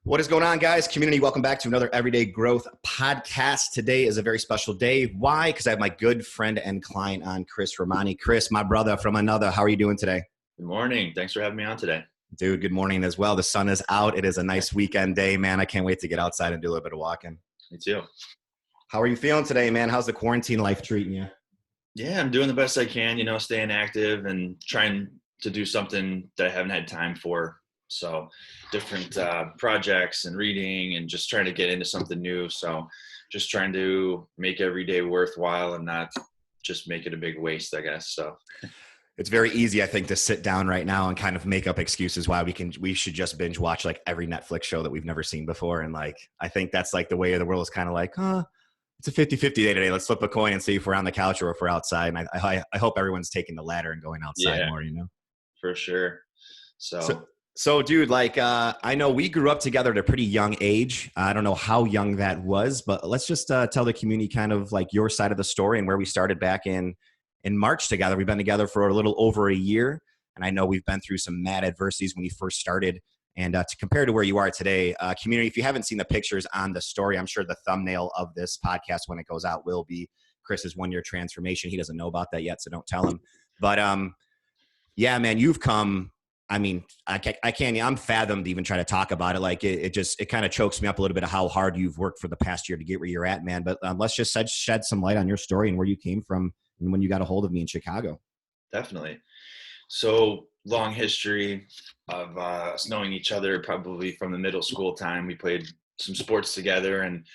What is going on, guys? Community, welcome back to another Everyday Growth podcast. Today is a very special day. Why? Because I have my good friend and client on, Chris Romani. Chris, my brother from another. How are you doing today? Good morning. Thanks for having me on today. Dude, good morning as well. The sun is out. It is a nice weekend day, man. I can't wait to get outside and do a little bit of walking. Me too. How are you feeling today, man? How's the quarantine life treating you? Yeah, I'm doing the best I can, staying active and trying to do something that I haven't had time for. So different projects and reading and just trying to get into something new. So just trying to make every day worthwhile and not just make it a big waste, I guess. So it's very easy, I think, to sit down right now and kind of make up excuses why we should just binge watch like every Netflix show that we've never seen before. And like, I think that's like the way of the world is kind of like, it's a 50-50 day today. Let's flip a coin and see if we're on the couch or if we're outside. And I hope everyone's taking the latter and going outside more, For sure. So dude, like, I know we grew up together at a pretty young age. I don't know how young that was, but let's just tell the community kind of like your side of the story and where we started back in March together. We've been together for a little over a year. And I know we've been through some mad adversities when you first started. And to compare to where you are today, community, if you haven't seen the pictures on the story, I'm sure the thumbnail of this podcast when it goes out will be Chris's 1-year transformation. He doesn't know about that yet, so don't tell him. But yeah, man, you've come. I mean, I can't, I'm fathomed to even try to talk about it. Like it kind of chokes me up a little bit of how hard you've worked for the past year to get where you're at, man. But let's just shed some light on your story and where you came from and when you got a hold of me in Chicago. Definitely. So long history of us knowing each other, probably from the middle school time. We played some sports together and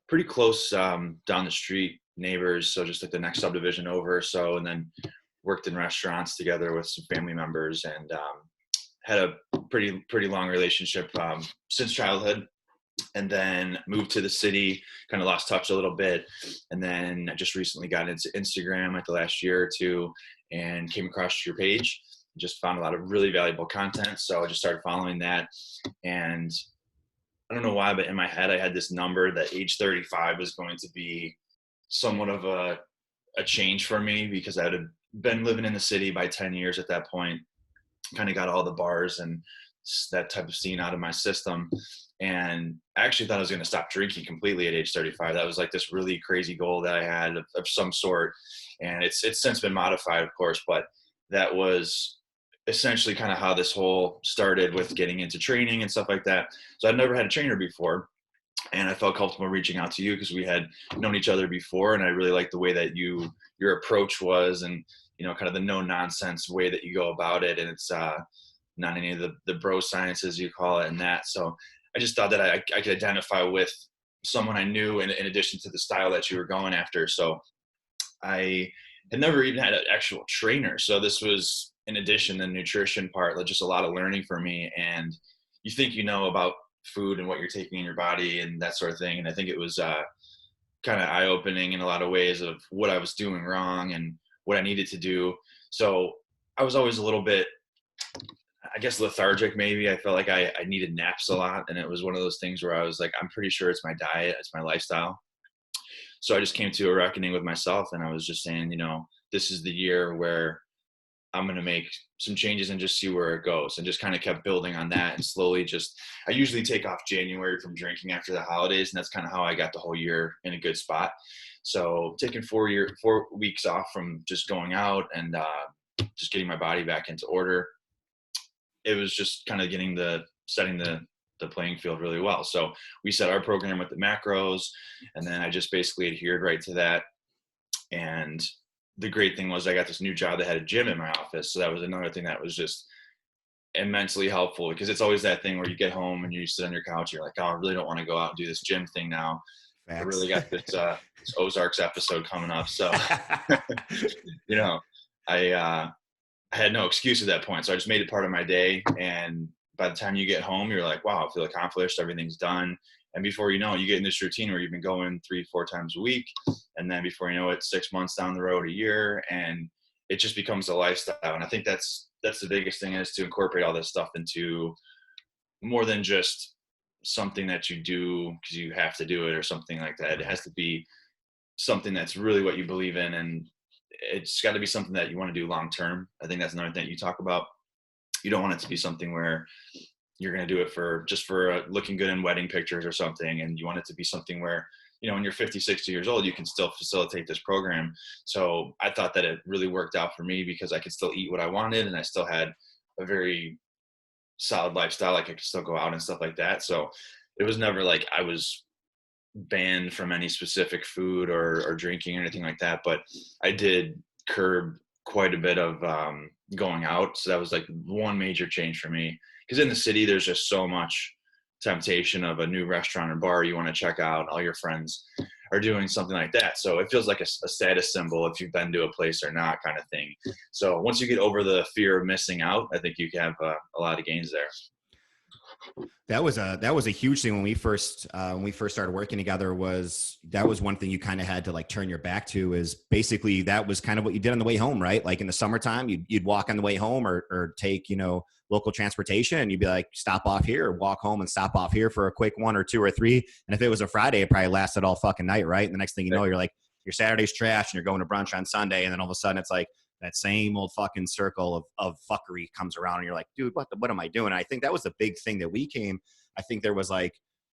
pretty close down the street neighbors. So just like the next subdivision over or so, and then worked in restaurants together with some family members and had a pretty long relationship since childhood, and then moved to the city, kind of lost touch a little bit. And then I just recently got into Instagram like the last year or two and came across your page, just found a lot of really valuable content. So I just started following that. And I don't know why, but in my head, I had this number that age 35 was going to be somewhat of a change for me because I had been living in the city by 10 years at that point. Kind of got all the bars and that type of scene out of my system. And I actually thought I was going to stop drinking completely at age 35. That was like this really crazy goal that I had of some sort. And it's since been modified, of course, but that was essentially kind of how this whole started with getting into training and stuff like that. So I'd never had a trainer before. And I felt comfortable reaching out to you because we had known each other before. And I really liked the way that your approach was and, kind of the no nonsense way that you go about it. And it's not any of the bro sciences you call it and that. So I just thought that I could identify with someone I knew in addition to the style that you were going after. So I had never even had an actual trainer. So this was in addition the nutrition part, like just a lot of learning for me. And you think about food and what you're taking in your body and that sort of thing. And I think it was kind of eye-opening in a lot of ways of what I was doing wrong and what I needed to do. So I was always a little bit, I guess, lethargic maybe. I felt like I needed naps a lot. And it was one of those things where I was like, I'm pretty sure it's my diet, it's my lifestyle. So I just came to a reckoning with myself and I was just saying, this is the year where I'm going to make some changes and just see where it goes, and just kind of kept building on that. And slowly I usually take off January from drinking after the holidays. And that's kind of how I got the whole year in a good spot. So taking 4 weeks off from just going out and just getting my body back into order. It was just kind of setting the playing field really well. So we set our program with the macros, and then I just basically adhered right to that. And the great thing was I got this new job that had a gym in my office. So that was another thing that was just immensely helpful, because it's always that thing where you get home and you sit on your couch, you're like, oh, I really don't want to go out and do this gym thing now. Facts. I really got this Ozarks episode coming up. So, I had no excuse at that point. So I just made it part of my day. And by the time you get home, you're like, wow, I feel accomplished. Everything's done. And before you know it, you get in this routine where you've been going 3-4 times a week. And then before you know it, 6 months down the road, a year, and it just becomes a lifestyle. And I think that's the biggest thing, is to incorporate all this stuff into more than just something that you do because you have to do it or something like that. It has to be something that's really what you believe in, and it's got to be something that you want to do long term. I think that's another thing you talk about. You don't want it to be something where you're going to do it for just for looking good in wedding pictures or something. And you want it to be something where, when you're 50, 60 years old, you can still facilitate this program. So I thought that it really worked out for me because I could still eat what I wanted and I still had a very solid lifestyle. Like I could still go out and stuff like that. So it was never like I was banned from any specific food or drinking or anything like that. But I did curb quite a bit of going out. So that was like one major change for me. Because in the city, there's just so much temptation of a new restaurant or bar you want to check out. All your friends are doing something like that. So it feels like a status symbol if you've been to a place or not kind of thing. So once you get over the fear of missing out, I think you can have a lot of gains there. That was a huge thing when we first started working together. That was one thing you kind of had to like turn your back to, is basically that was kind of what you did on the way home, right? Like in the summertime, you'd walk on the way home or take, local transportation, and you'd be like, stop off here, or walk home and stop off here for a quick 1 or 2 or 3. And if it was a Friday, it probably lasted all fucking night, right? And the next thing you know, you're like, your Saturday's trash and you're going to brunch on Sunday. And then all of a sudden it's like that same old fucking circle of fuckery comes around and you're like, dude, what am I doing? And I think that was the big thing that I think there was like,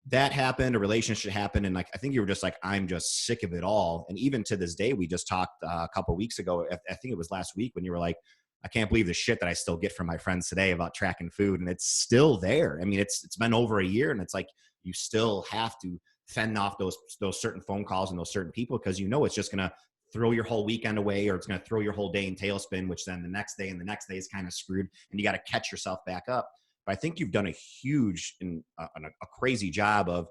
that happened, a relationship happened. And like, I think you were just like, I'm just sick of it all. And even to this day, we just talked a couple of weeks ago, I think it was last week, when you were like, I can't believe the shit that I still get from my friends today about tracking food. And it's still there. I mean, it's been over a year, and it's like, you still have to fend off those certain phone calls and those certain people, because it's just going to throw your whole weekend away, or it's going to throw your whole day in tailspin, which then the next day and the next day is kind of screwed, and you got to catch yourself back up. But I think you've done a huge and a crazy job of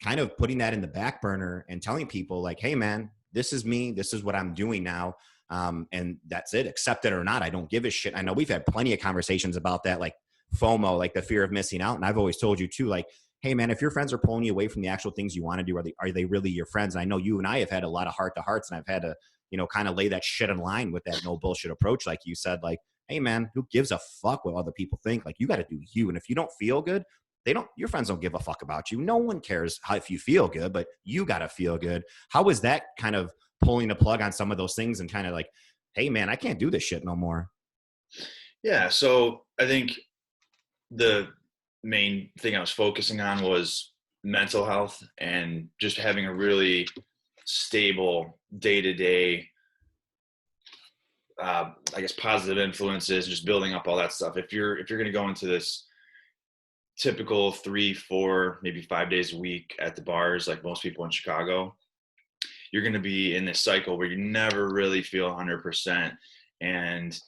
kind of putting that in the back burner and telling people like, hey man, this is me. This is what I'm doing now. And that's it. Accept it or not, I don't give a shit. I know we've had plenty of conversations about that, like FOMO, like the fear of missing out. And I've always told you too, like, hey man, if your friends are pulling you away from the actual things you want to do, are they really your friends? And I know you and I have had a lot of heart to hearts, and I've had to, kind of lay that shit in line with that no bullshit approach. Like you said, like, hey man, who gives a fuck what other people think? Like, you got to do you. And if you don't feel good, your friends don't give a fuck about you. No one cares if you feel good, but you got to feel good. How was that kind of pulling the plug on some of those things and kind of like, hey man, I can't do this shit no more? Yeah. So I think the main thing I was focusing on was mental health and just having a really stable day-to-day, I guess, positive influences, just building up all that stuff. If you're going to go into this typical 3, 4, maybe 5 days a week at the bars, like most people in Chicago, you're going to be in this cycle where you never really feel 100%. And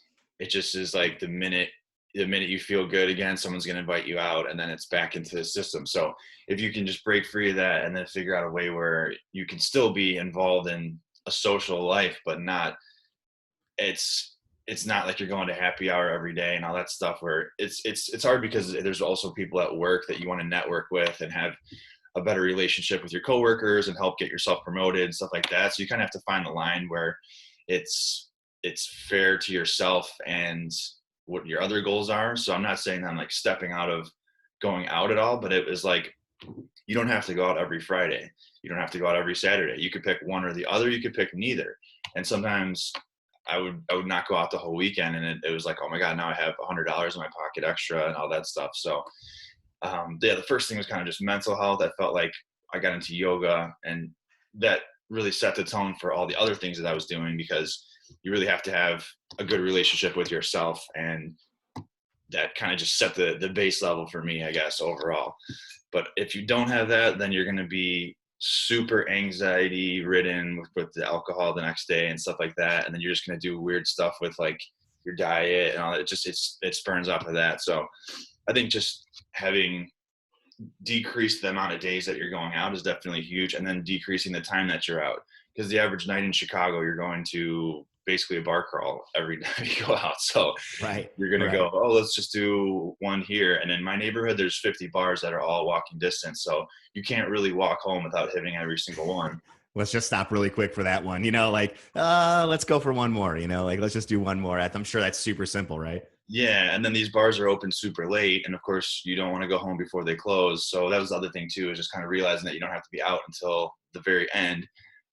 it just is like the minute you feel good again, someone's going to invite you out, and then it's back into the system. So if you can just break free of that and then figure out a way where you can still be involved in a social life, but it's not like you're going to happy hour every day and all that stuff, where it's hard because there's also people at work that you want to network with and have a better relationship with your coworkers and help get yourself promoted and stuff like that. So you kind of have to find the line where it's fair to yourself and what your other goals are. So I'm not saying that I'm like stepping out of going out at all, but it was like, you don't have to go out every Friday. You don't have to go out every Saturday. You could pick one or the other. You could pick neither. And sometimes I would not go out the whole weekend, and it was like, oh my God, now I have $100 in my pocket extra and all that stuff. So the first thing was kind of just mental health. I felt like I got into yoga, and that really set the tone for all the other things that I was doing, because you really have to have a good relationship with yourself. And that kind of just set the base level for me, I guess, overall. But if you don't have that, then you're going to be super anxiety ridden with the alcohol the next day and stuff like that. And then you're just going to do weird stuff with like your diet and all that. It spurns off of that. So I think just having decreased the amount of days that you're going out is definitely huge. And then decreasing the time that you're out, because the average night in Chicago, you're going to basically a bar crawl every time you go out. So Right. You're going to go, oh, let's just do one here. And in my neighborhood, there's 50 bars that are all walking distance. So you can't really walk home without hitting every single one. Let's just stop really quick for that one. Let's go for one more, like, let's just do one more. I'm sure that's super simple, right? Yeah. And then these bars are open super late. And of course, you don't want to go home before they close. So that was the other thing too, is just kind of realizing that you don't have to be out until the very end,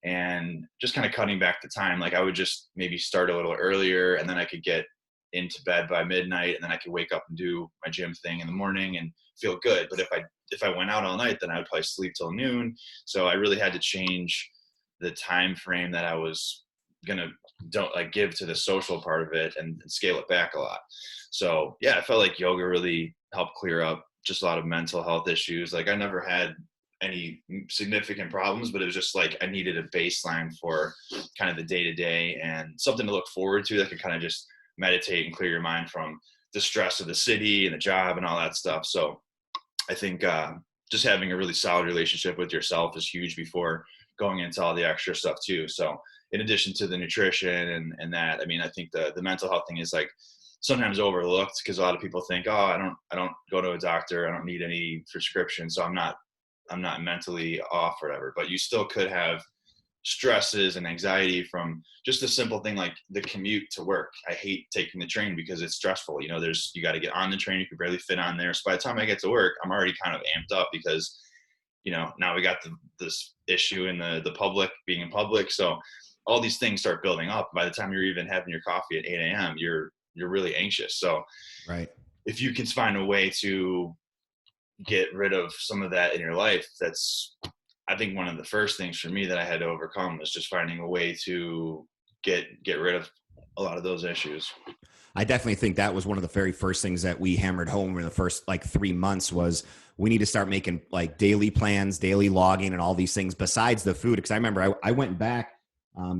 and just kind of cutting back the time. Like I would just maybe start a little earlier, and then I could get into bed by midnight, and then I could wake up and do my gym thing in the morning and feel good. But if I went out all night, then I would probably sleep till noon. So I really had to change the time frame that I was gonna don't like give to the social part of it, and scale it back a lot. So yeah, I felt like yoga really helped clear up just a lot of mental health issues. Like I never had any significant problems, but it was just like I needed a baseline for kind of the day to day and something to look forward to that could kind of just meditate and clear your mind from the stress of the city and the job and all that stuff. So I think just having a really solid relationship with yourself is huge before going into all the extra stuff too. So in addition to the nutrition and that, I mean, I think the mental health thing is like sometimes overlooked because a lot of people think, oh, I don't go to a doctor, I don't need any prescription, so I'm not mentally off or whatever. But you still could have stresses and anxiety from just a simple thing like the commute to work. I hate taking the train because it's stressful. You know, you got to get on the train, you can barely fit on there. So by the time I get to work, I'm already kind of amped up because, you know, now we got this issue in the public being in public. So all these things start building up. By the time you're even having your coffee at 8 a.m., you're really anxious. So Right. if you can find a way to get rid of some of that in your life, that's, I think, one of the first things for me that I had to overcome was just finding a way to get rid of a lot of those issues. I definitely think that was one of the very first things that we hammered home in the first like 3 months was we need to start making like daily plans, daily logging and all these things besides the food. Cause I remember I went back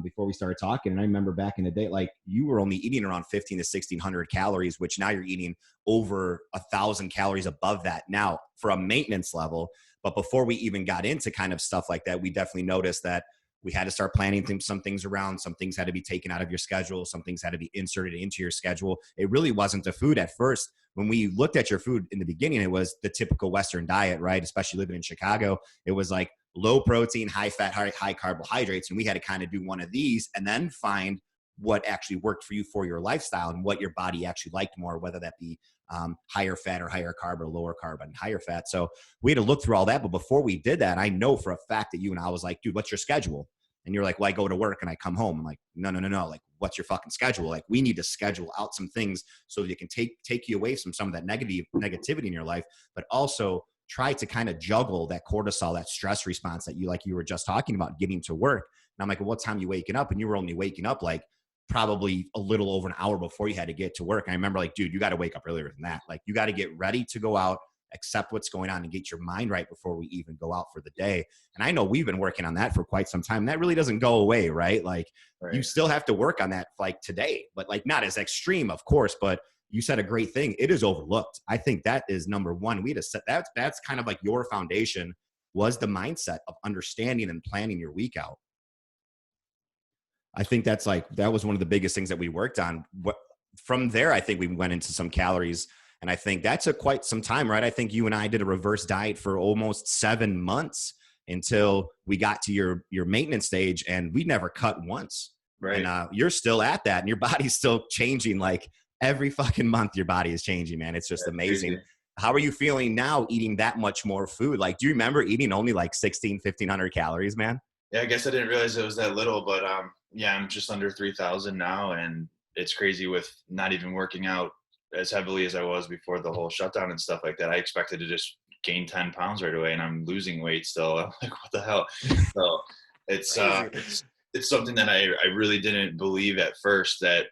before we started talking and I remember back in the day, like you were only eating around 15 to 1600 calories, which now you're eating over 1,000 calories above that now for a maintenance level. But before we even got into kind of stuff like that, we definitely noticed that we had to start planning some things around. Some things had to be taken out of your schedule. Some things had to be inserted into your schedule. It really wasn't the food at first. When we looked at your food in the beginning, it was the typical Western diet, right? Especially living in Chicago. It was like low protein, high fat, high carbohydrates. And we had to kind of do one of these and then find what actually worked for you for your lifestyle and what your body actually liked more, whether that be higher fat or higher carb or lower carb and higher fat. So we had to look through all that. But before we did that, I know for a fact that you and I was like, dude, what's your schedule? And you're like, well, I go to work and I come home. I'm like, no. Like, what's your fucking schedule? Like, we need to schedule out some things so that you can take you away from some of that negativity in your life, but also try to kind of juggle that cortisol, that stress response that you were just talking about getting to work. And I'm like, well, what time are you waking up? And you were only waking up like probably a little over an hour before you had to get to work. And I remember like, dude, you got to wake up earlier than that. Like, you got to get ready to go out, accept what's going on and get your mind right before we even go out for the day. And I know we've been working on that for quite some time. That really doesn't go away, right? Like right. You still have to work on that like today, but like not as extreme, of course, but you said a great thing. It is overlooked. I think that is number one. We had to set that's kind of like your foundation was the mindset of understanding and planning your week out. I think that was one of the biggest things that we worked on. From there, I think we went into some calories. And I think that took quite some time, right? I think you and I did a reverse diet for almost 7 months until we got to your maintenance stage, and we never cut once. Right. And you're still at that, and your body's still changing. Like every fucking month, your body is changing, man. It's just amazing. Crazy. How are you feeling now eating that much more food? Like, do you remember eating only like 1,500 calories, man? Yeah, I guess I didn't realize it was that little, but yeah, I'm just under 3,000 now, and it's crazy with not even working out as heavily as I was before the whole shutdown and stuff like that. I expected to just gain 10 pounds right away, and I'm losing weight still. I'm like, what the hell? So it's something that I really didn't believe at first, that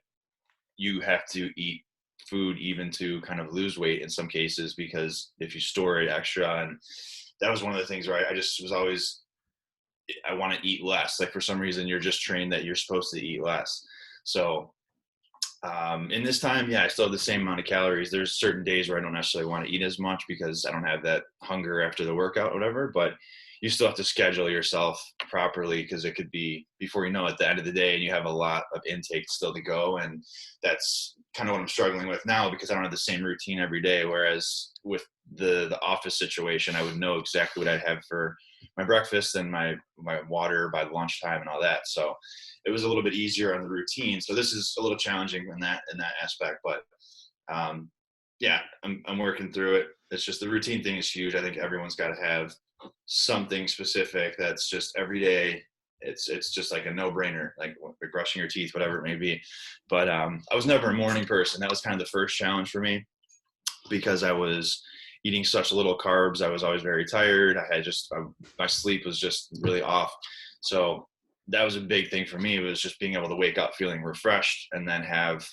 you have to eat food even to kind of lose weight in some cases, because if you store it extra, and that was one of the things where I just was always, I want to eat less. Like for some reason, you're just trained that you're supposed to eat less. So in this time, yeah, I still have the same amount of calories. There's certain days where I don't necessarily want to eat as much because I don't have that hunger after the workout or whatever, but you still have to schedule yourself properly, because it could be, before you know it, at the end of the day, and you have a lot of intake still to go. And that's kind of what I'm struggling with now, because I don't have the same routine every day. Whereas with the office situation, I would know exactly what I'd have for my breakfast and my water by lunchtime and all that. So it was a little bit easier on the routine. So this is a little challenging in that aspect, but yeah, I'm working through it. It's just the routine thing is huge. I think everyone's got to have something specific that's just every day it's just like a no-brainer, like brushing your teeth, whatever it may be. But I was never a morning person. That was kind of the first challenge for me, because I was eating such little carbs. I was always very tired. I had just my sleep was just really off. So that was a big thing for me, was just being able to wake up feeling refreshed, and then have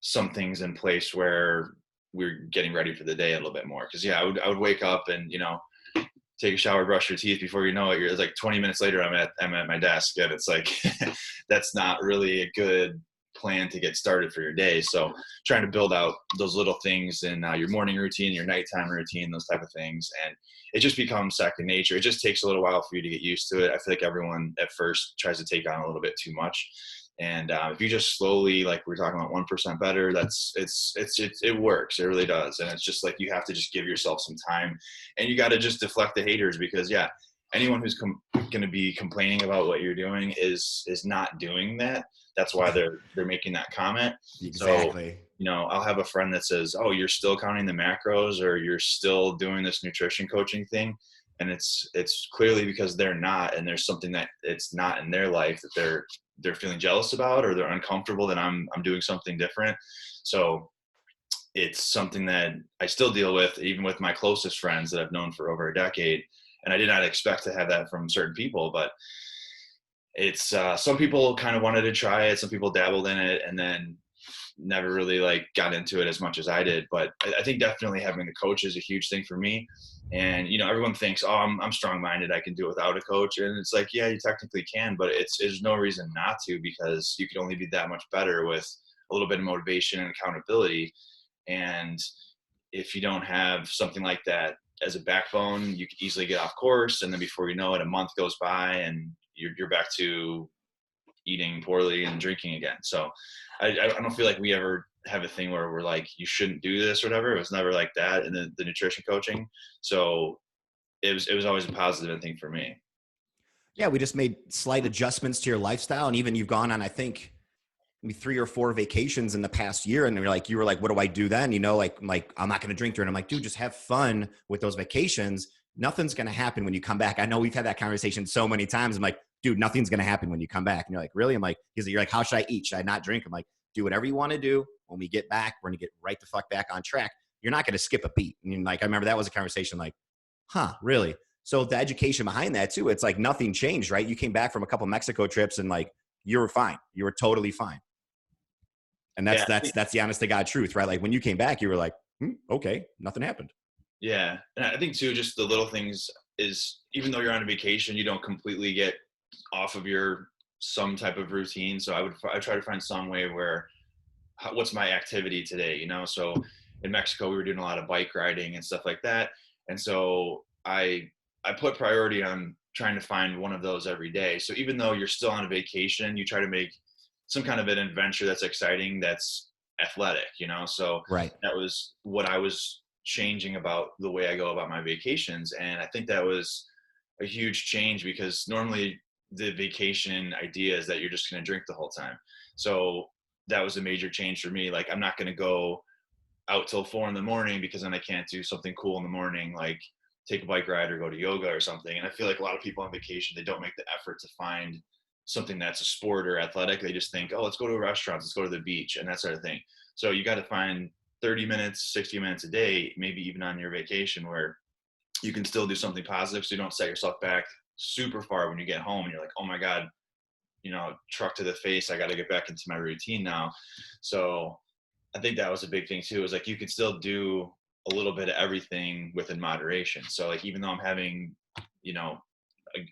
some things in place where we're getting ready for the day a little bit more. Cause yeah, I would wake up and, take a shower, brush your teeth. Before you know it, it's like 20 minutes later, I'm at my desk, and it's like, that's not really a good plan to get started for your day. So trying to build out those little things in your morning routine, your nighttime routine, those type of things. And it just becomes second nature. It just takes a little while for you to get used to it. I feel like everyone at first tries to take on a little bit too much. And if you just slowly, like we're talking about, 1% better, it works. It really does. And it's just like, you have to just give yourself some time, and you got to just deflect the haters, because yeah, anyone who's going to be complaining about what you're doing is not doing that. That's why they're making that comment. Exactly. So, I'll have a friend that says, "Oh, you're still counting the macros, or you're still doing this nutrition coaching thing." And it's clearly because they're not, and there's something that it's not in their life that they're feeling jealous about, or they're uncomfortable that I'm doing something different. So it's something that I still deal with, even with my closest friends that I've known for over a decade. And I did not expect to have that from certain people, but it's some people kind of wanted to try it. Some people dabbled in it and then never really like got into it as much as I did. But I think definitely having the coach is a huge thing for me. And everyone thinks, oh, I'm strong-minded, I can do it without a coach. And it's like, yeah, you technically can, but there's no reason not to, because you can only be that much better with a little bit of motivation and accountability. And if you don't have something like that as a backbone, you could easily get off course. And then before you know it, a month goes by and you're back to eating poorly and drinking again. So I don't feel like we ever have a thing where we're like, you shouldn't do this or whatever. It was never like that in the nutrition coaching. So it was always a positive thing for me. Yeah, we just made slight adjustments to your lifestyle, and even you've gone on, I think, maybe 3 or 4 vacations in the past year, and you were like, what do I do then? Like I'm not going to drink during. I'm like, dude, just have fun with those vacations. Nothing's going to happen when you come back. I know we've had that conversation so many times. I'm like, dude, nothing's going to happen when you come back. And you're like, really? I'm like, you're like, how should I eat? Should I not drink? I'm like, do whatever you want to do. When we get back, we're going to get right the fuck back on track. You're not going to skip a beat. And like, I remember that was a conversation like, huh, really? So the education behind that too, it's like nothing changed, right? You came back from a couple Mexico trips and like, you were fine. You were totally fine. And that's the honest to God truth, right? Like when you came back, you were like, okay, nothing happened. Yeah. And I think too, just the little things is, even though you're on a vacation, you don't completely get off of some type of routine. So I try to find some way where, what's my activity today? So in Mexico, we were doing a lot of bike riding and stuff like that. And so I put priority on trying to find one of those every day. So even though you're still on a vacation, you try to make some kind of an adventure that's exciting, that's athletic, So right. That was what I was changing about the way I go about my vacations. And I think that was a huge change, because normally the vacation idea is that you're just going to drink the whole time. So that was a major change for me. Like, I'm not going to go out till 4 a.m, because then I can't do something cool in the morning, like take a bike ride or go to yoga or something. And I feel like a lot of people on vacation, they don't make the effort to find something that's a sport or athletic. They just think, oh, let's go to a restaurant, let's go to the beach, and that sort of thing. So you got to find 30 minutes, 60 minutes a day, maybe even on your vacation, where you can still do something positive, so you don't set yourself back super far when you get home and you're like, oh my God, truck to the face, I got to get back into my routine now. So I think that was a big thing too, is like, you could still do a little bit of everything within moderation. So like, even though I'm having,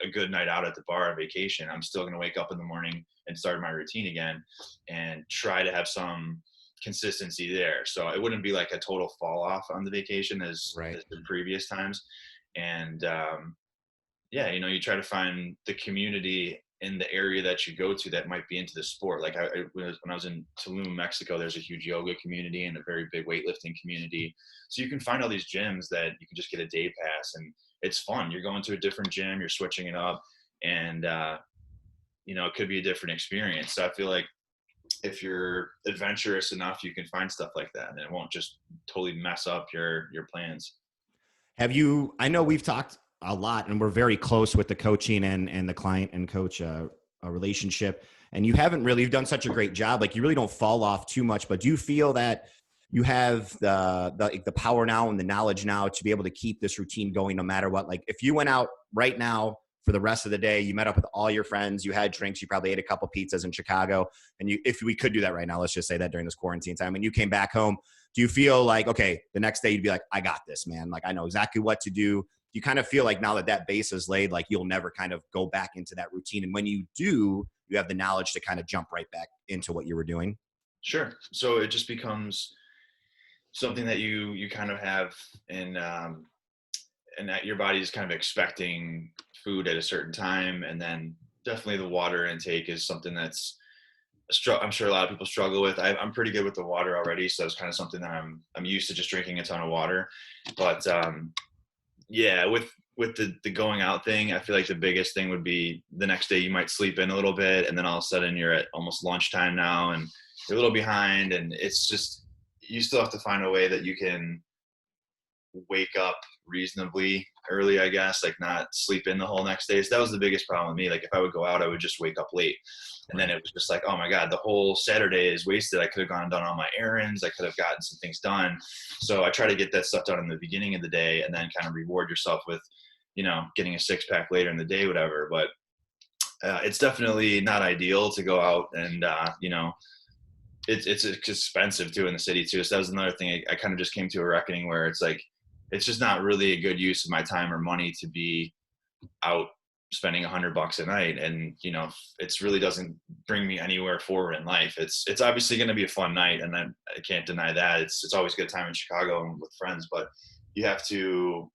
a good night out at the bar on vacation, I'm still going to wake up in the morning and start my routine again and try to have some consistency there. So it wouldn't be like a total fall off on the vacation as the previous times. And yeah, you try to find the community in the area that you go to that might be into the sport. Like when I was in Tulum, Mexico, there's a huge yoga community and a very big weightlifting community. So you can find all these gyms that you can just get a day pass, and it's fun. You're going to a different gym, you're switching it up, and it could be a different experience. So I feel like if you're adventurous enough, you can find stuff like that, and it won't just totally mess up your plans. I know we've talked a lot, and we're very close with the coaching and the client and coach a relationship. And you've done such a great job. Like, you really don't fall off too much, but do you feel that you have the power now and the knowledge now to be able to keep this routine going no matter what? Like, if you went out right now for the rest of the day, you met up with all your friends, you had drinks, you probably ate a couple pizzas in Chicago, and if we could do that right now, let's just say that during this quarantine time, and you came back home, do you feel like, okay, the next day you'd be like, I got this, man. Like, I know exactly what to do. You kind of feel like now that that base is laid, like you'll never kind of go back into that routine. And when you do, you have the knowledge to kind of jump right back into what you were doing. Sure. So it just becomes something that you kind of have and that your body is kind of expecting food at a certain time. And then definitely the water intake is something that's I'm sure a lot of people struggle with. I'm pretty good with the water already, so it's kind of something that I'm used to, just drinking a ton of water. But yeah, with the going out thing, I feel like the biggest thing would be the next day you might sleep in a little bit, and then all of a sudden you're at almost lunchtime now, and you're a little behind, and it's just, you still have to find a way that you can wake up reasonably early, I guess, like not sleep in the whole next day. So that was the biggest problem with me. Like, if I would go out, I would just wake up late. And then it was just like, oh my God, the whole Saturday is wasted. I could have gone and done all my errands. I could have gotten some things done. So I try to get that stuff done in the beginning of the day, and then kind of reward yourself with, getting a 6-pack later in the day, whatever. But it's definitely not ideal to go out and, it's expensive too in the city too. So that was another thing I kind of just came to a reckoning where it's like, it's just not really a good use of my time or money to be out spending $100 a night. And, it really doesn't bring me anywhere forward in life. It's obviously going to be a fun night, and I can't deny that. It's always a good time in Chicago and with friends, but you have to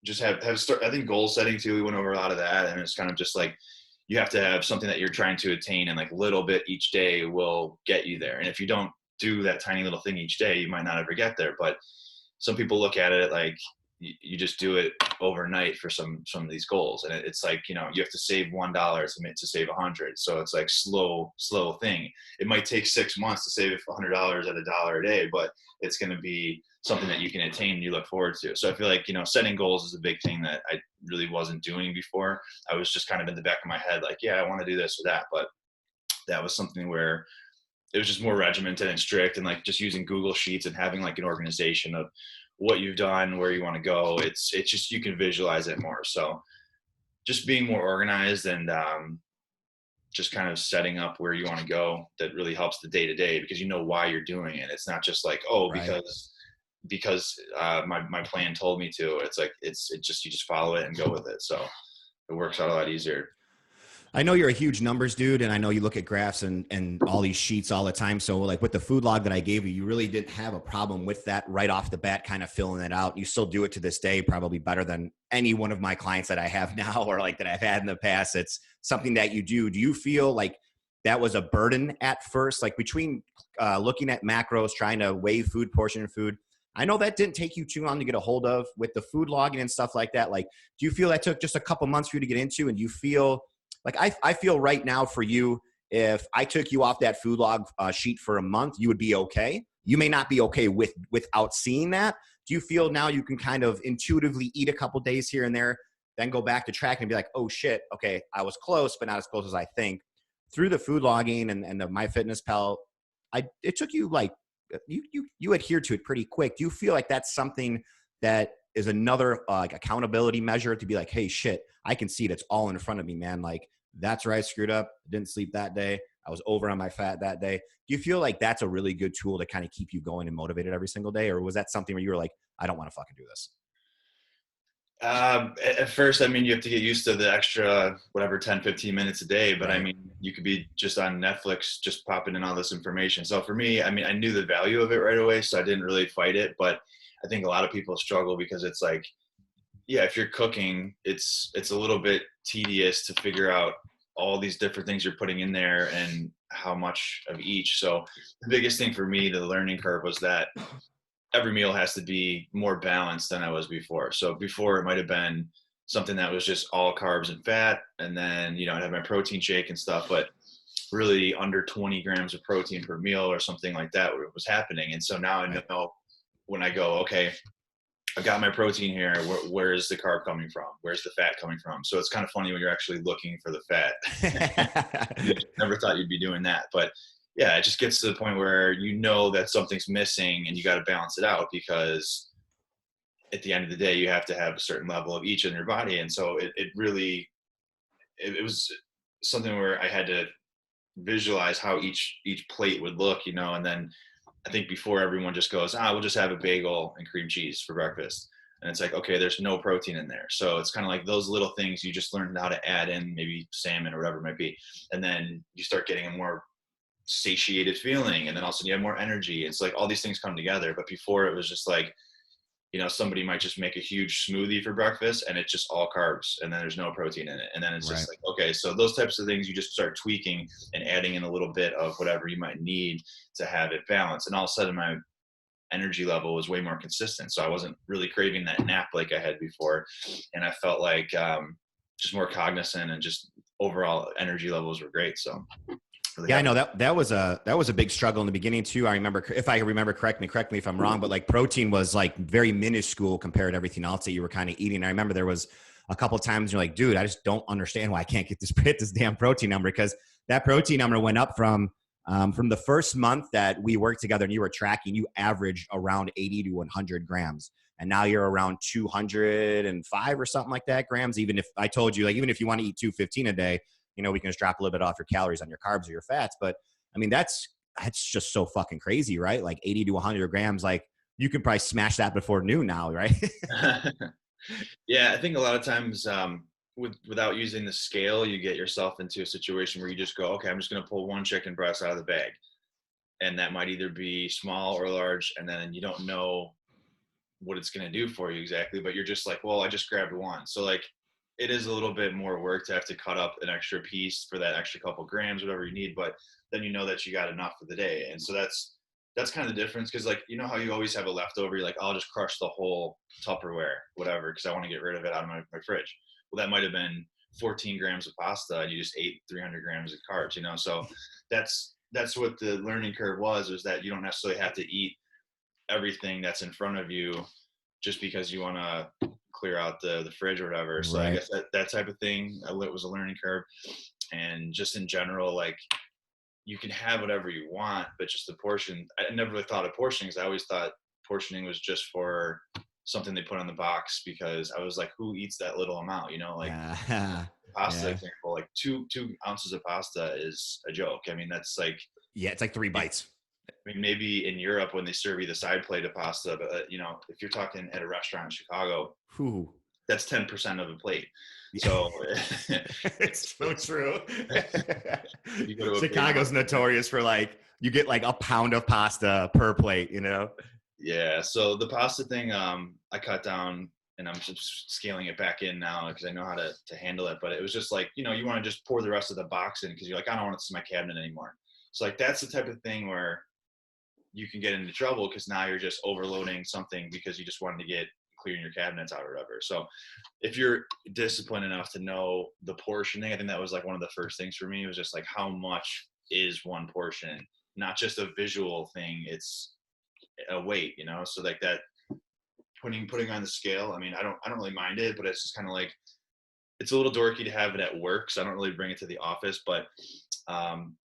just have I think goal setting too. We went over a lot of that, and it's kind of just like, you have to have something that you're trying to attain, and like little bit each day will get you there. And if you don't do that tiny little thing each day, you might not ever get there. But some people look at it like you just do it overnight for some of these goals, and it's like, you have to save $1 to save 100. So it's like slow thing. It might take 6 months to save $100 at $1 a day, but it's going to be something that you can attain and you look forward to. So I feel like, setting goals is a big thing that I really wasn't doing before. I was just kind of in the back of my head, like, yeah, I want to do this or that. But that was something where it was just more regimented and strict, and like just using Google Sheets and having like an organization of what you've done, where you want to go. It's just, you can visualize it more. So just being more organized and just kind of setting up where you want to go, that really helps the day to day, because you know why you're doing it. It's not just like, oh, Right. because my plan told me to. It's like, it's just, you just follow it and go with it. So it works out a lot easier. I know you're a huge numbers dude, and I know you look at graphs and all these sheets all the time. So, like, with the food log that I gave you, you really didn't have a problem with that right off the bat, kind of filling it out. You still do it to this day, probably better than any one of my clients that I have now, or like that I've had in the past. It's something that you do. Do you feel like that was a burden at first, like between looking at macros, trying to weigh food, portion of food? I know that didn't take you too long to get a hold of with the food logging and stuff like that. Like, do you feel that took just a couple months for you to get into? And do you feel like, I feel right now for you, if I took you off that food log sheet for a month, you would be okay. You may not be okay without seeing that. Do you feel now you can kind of intuitively eat a couple days here and there, then go back to track and be like, oh shit, okay, I was close, but not as close as I think. Through the food logging and the MyFitnessPal, it took you like, you adhere to it pretty quick. Do you feel like that's something that is another like accountability measure to be like, hey, shit, I can see it. It's all in front of me, man. Like, that's where I screwed up. Didn't sleep that day. I was over on my fat that day. Do you feel like that's a really good tool to kind of keep you going and motivated every single day? Or was that something where you were like, I don't want to fucking do this? At first, I mean, you have to get used to the extra, whatever, 10-15 minutes a day. But I Right. mean, you could be just on Netflix, just popping in all this information. So for me, I mean, I knew the value of it right away, so I didn't really fight it. But I think a lot of people struggle because it's like, yeah, if you're cooking, it's a little bit tedious to figure out all these different things you're putting in there and how much of each. So the biggest thing for me, the learning curve, was that every meal has to be more balanced than I was before. So before, it might have been something that was just all carbs and fat, and then, I'd have my protein shake and stuff, but really under 20 grams of protein per meal or something like that was happening. And so now I Right. know when I go, okay, I got my protein here. Where's the carb coming from? Where's the fat coming from? So it's kind of funny when you're actually looking for the fat. You just never thought you'd be doing that. But yeah, it just gets to the point where you know that something's missing and you got to balance it out, because at the end of the day, you have to have a certain level of each in your body. And so it really, it was something where I had to visualize how each plate would look, and then I think before everyone just goes, we'll just have a bagel and cream cheese for breakfast. And it's like, okay, there's no protein in there. So it's kind of like those little things you just learned how to add in, maybe salmon or whatever it might be. And then you start getting a more satiated feeling. And then all of a sudden you have more energy. It's like all these things come together. But before it was just like, somebody might just make a huge smoothie for breakfast and it's just all carbs and then there's no protein in it. And then it's Right. just like, okay, so those types of things you just start tweaking and adding in a little bit of whatever you might need to have it balanced. And all of a sudden my energy level was way more consistent. So I wasn't really craving that nap like I had before. And I felt like just more cognizant, and just overall energy levels were great. So really Yeah, I happy. know that was a big struggle in the beginning too. I remember, if I remember, correct me if I'm wrong, but like protein was like very minuscule compared to everything else that you were kind of eating. I remember there was a couple of times you're like, dude, I just don't understand why I can't hit this damn protein number, because that protein number went up from the first month that we worked together and you were tracking, you averaged around 80 to 100 grams. And now you're around 205 or something like that grams. Even if I told you, like, even if you want to eat 215 a day, we can just drop a little bit off your calories on your carbs or your fats. But I mean, that's just so fucking crazy, right? Like 80 to 100 grams, like you can probably smash that before noon now, right? Yeah, I think a lot of times without using the scale, you get yourself into a situation where you just go, okay, I'm just going to pull one chicken breast out of the bag. And that might either be small or large. And then you don't know what it's going to do for you exactly, but you're just like, well, I just grabbed one. So like, it is a little bit more work to have to cut up an extra piece for that extra couple grams, whatever you need. But then you know that you got enough for the day. And so that's kind of the difference. Cause like, how you always have a leftover, you're like, I'll just crush the whole Tupperware, whatever, because I want to get rid of it out of my fridge. Well, that might have been 14 grams of pasta and you just ate 300 grams of carbs, So that's what the learning curve was that you don't necessarily have to eat everything that's in front of you just because you want to clear out the fridge or whatever. So I Right. guess that type of thing, it was a learning curve. And just in general, like, you can have whatever you want, but just the portion, I never really thought of portioning, because I always thought portioning was just for something they put on the box, because I was like, who eats that little amount? Like Yeah. pasta Yeah. example, like two ounces of pasta is a joke. I mean, that's like, Yeah. It's like 3 bites. I mean, maybe in Europe when they serve you the side plate of pasta, but if you're talking at a restaurant in Chicago, Whew. that's 10% of a plate. Yeah. So It's so true. you go to a big Chicago's notorious for like, you get like a pound of pasta per plate. yeah. So the pasta thing, I cut down, and I'm just scaling it back in now because I know how to handle it. But it was just like, you want to just pour the rest of the box in because you're like, I don't want this in my cabinet anymore. So like, that's the type of thing where you can get into trouble because now you're just overloading something because you just wanted to get clearing your cabinets out or whatever. So if you're disciplined enough to know the portioning, I think that was like one of the first things for me. It was just like, how much is one portion? Not just a visual thing, it's a weight, So like that, putting on the scale, I mean, I don't really mind it, but it's just kind of like, it's a little dorky to have it at work, so I don't really bring it to the office. But um,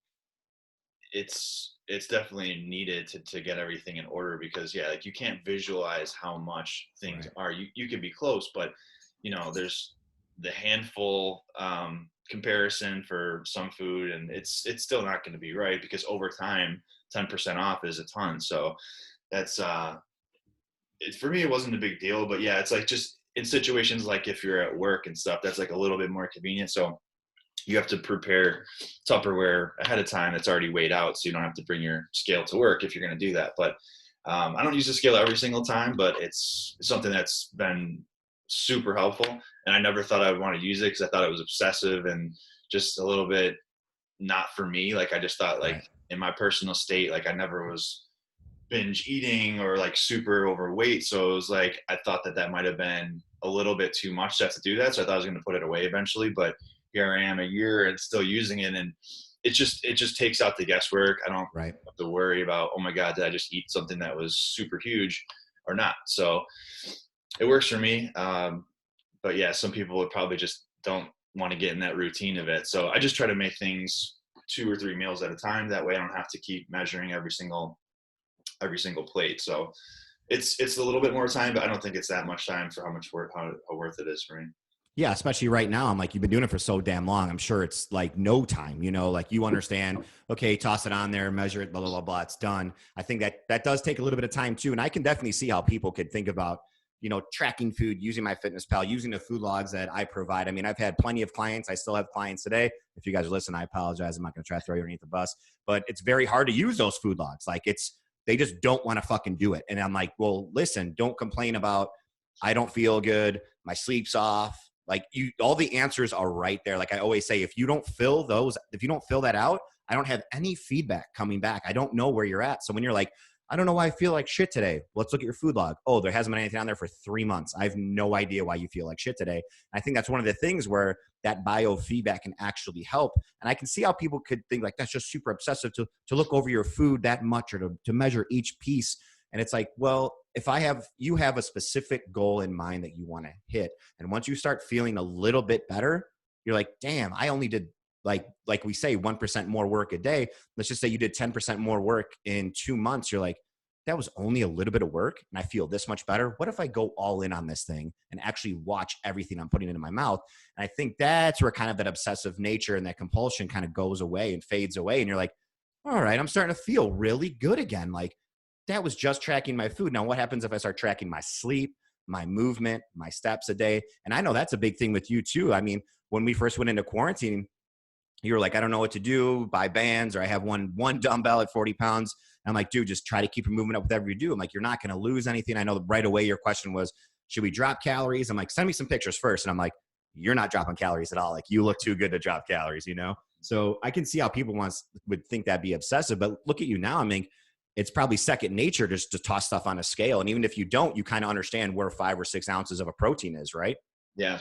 it's definitely needed to get everything in order, because yeah, like, you can't visualize how much things Right. are. You can be close, but there's the handful comparison for some food, and it's still not going to be right, because over time 10% off is a ton. So that's it, for me, it wasn't a big deal. But yeah, it's like, just in situations like if you're at work and stuff, that's like a little bit more convenient. So you have to prepare Tupperware ahead of time that's already weighed out, so you don't have to bring your scale to work if you're going to do that. But I don't use the scale every single time, but it's something that's been super helpful. And I never thought I would want to use it because I thought it was obsessive and just a little bit not for me. Like, I just thought, like, Right. in my personal state, like, I never was binge eating or like super overweight. So it was like, I thought that might have been a little bit too much to have to do that. So I thought I was going to put it away eventually, but here I am a year and still using it. And it just takes out the guesswork. I don't Right. have to worry about, oh my God, did I just eat something that was super huge or not? So It works for me. But yeah, some people would probably just don't want to get in that routine of it. So I just try to make things 2 or 3 meals at a time. That way I don't have to keep measuring every single plate. So it's a little bit more time, but I don't think it's that much time for how much work, how worth it is for me. Yeah, especially right now. I'm like, you've been doing it for so damn long. I'm sure it's like no time, like you understand, okay, toss it on there, measure it, blah, blah, blah, blah, it's done. I think that does take a little bit of time too. And I can definitely see how people could think about, tracking food, using my fitness pal, using the food logs that I provide. I mean, I've had plenty of clients. I still have clients today. If you guys are listening, I apologize. I'm not going to try to throw you underneath the bus, but it's very hard to use those food logs. Like they just don't want to fucking do it. And I'm like, well, listen, don't complain about, I don't feel good, my sleep's off. Like all the answers are right there. Like I always say, if you don't fill that out, I don't have any feedback coming back. I don't know where you're at. So when you're like, I don't know why I feel like shit today. Let's look at your food log. Oh, there hasn't been anything on there for 3 months. I have no idea why you feel like shit today. I think that's one of the things where that biofeedback can actually help. And I can see how people could think like that's just super obsessive to look over your food that much or to measure each piece. And it's like, well, if you have a specific goal in mind that you want to hit. And once you start feeling a little bit better, you're like, damn, I only did like we say 1% more work a day. Let's just say you did 10% more work in 2 months. You're like, that was only a little bit of work and I feel this much better. What if I go all in on this thing and actually watch everything I'm putting into my mouth? And I think that's where kind of that obsessive nature and that compulsion kind of goes away and fades away. And you're like, all right, I'm starting to feel really good again. Like that was just tracking my food. Now, what happens if I start tracking my sleep, my movement, my steps a day? And I know that's a big thing with you too. I mean, when we first went into quarantine, you were like, I don't know what to do, buy bands, or I have one dumbbell at 40 pounds. And I'm like, dude, just try to keep your movement up with whatever you do. I'm like, you're not going to lose anything. I know that right away your question was, should we drop calories? I'm like, send me some pictures first. And I'm like, you're not dropping calories at all. Like you look too good to drop calories, So I can see how people would think that'd be obsessive. But look at you now. I mean, it's probably second nature just to toss stuff on a scale. And even if you don't, you kind of understand where 5 or 6 ounces of a protein is, right? Yeah.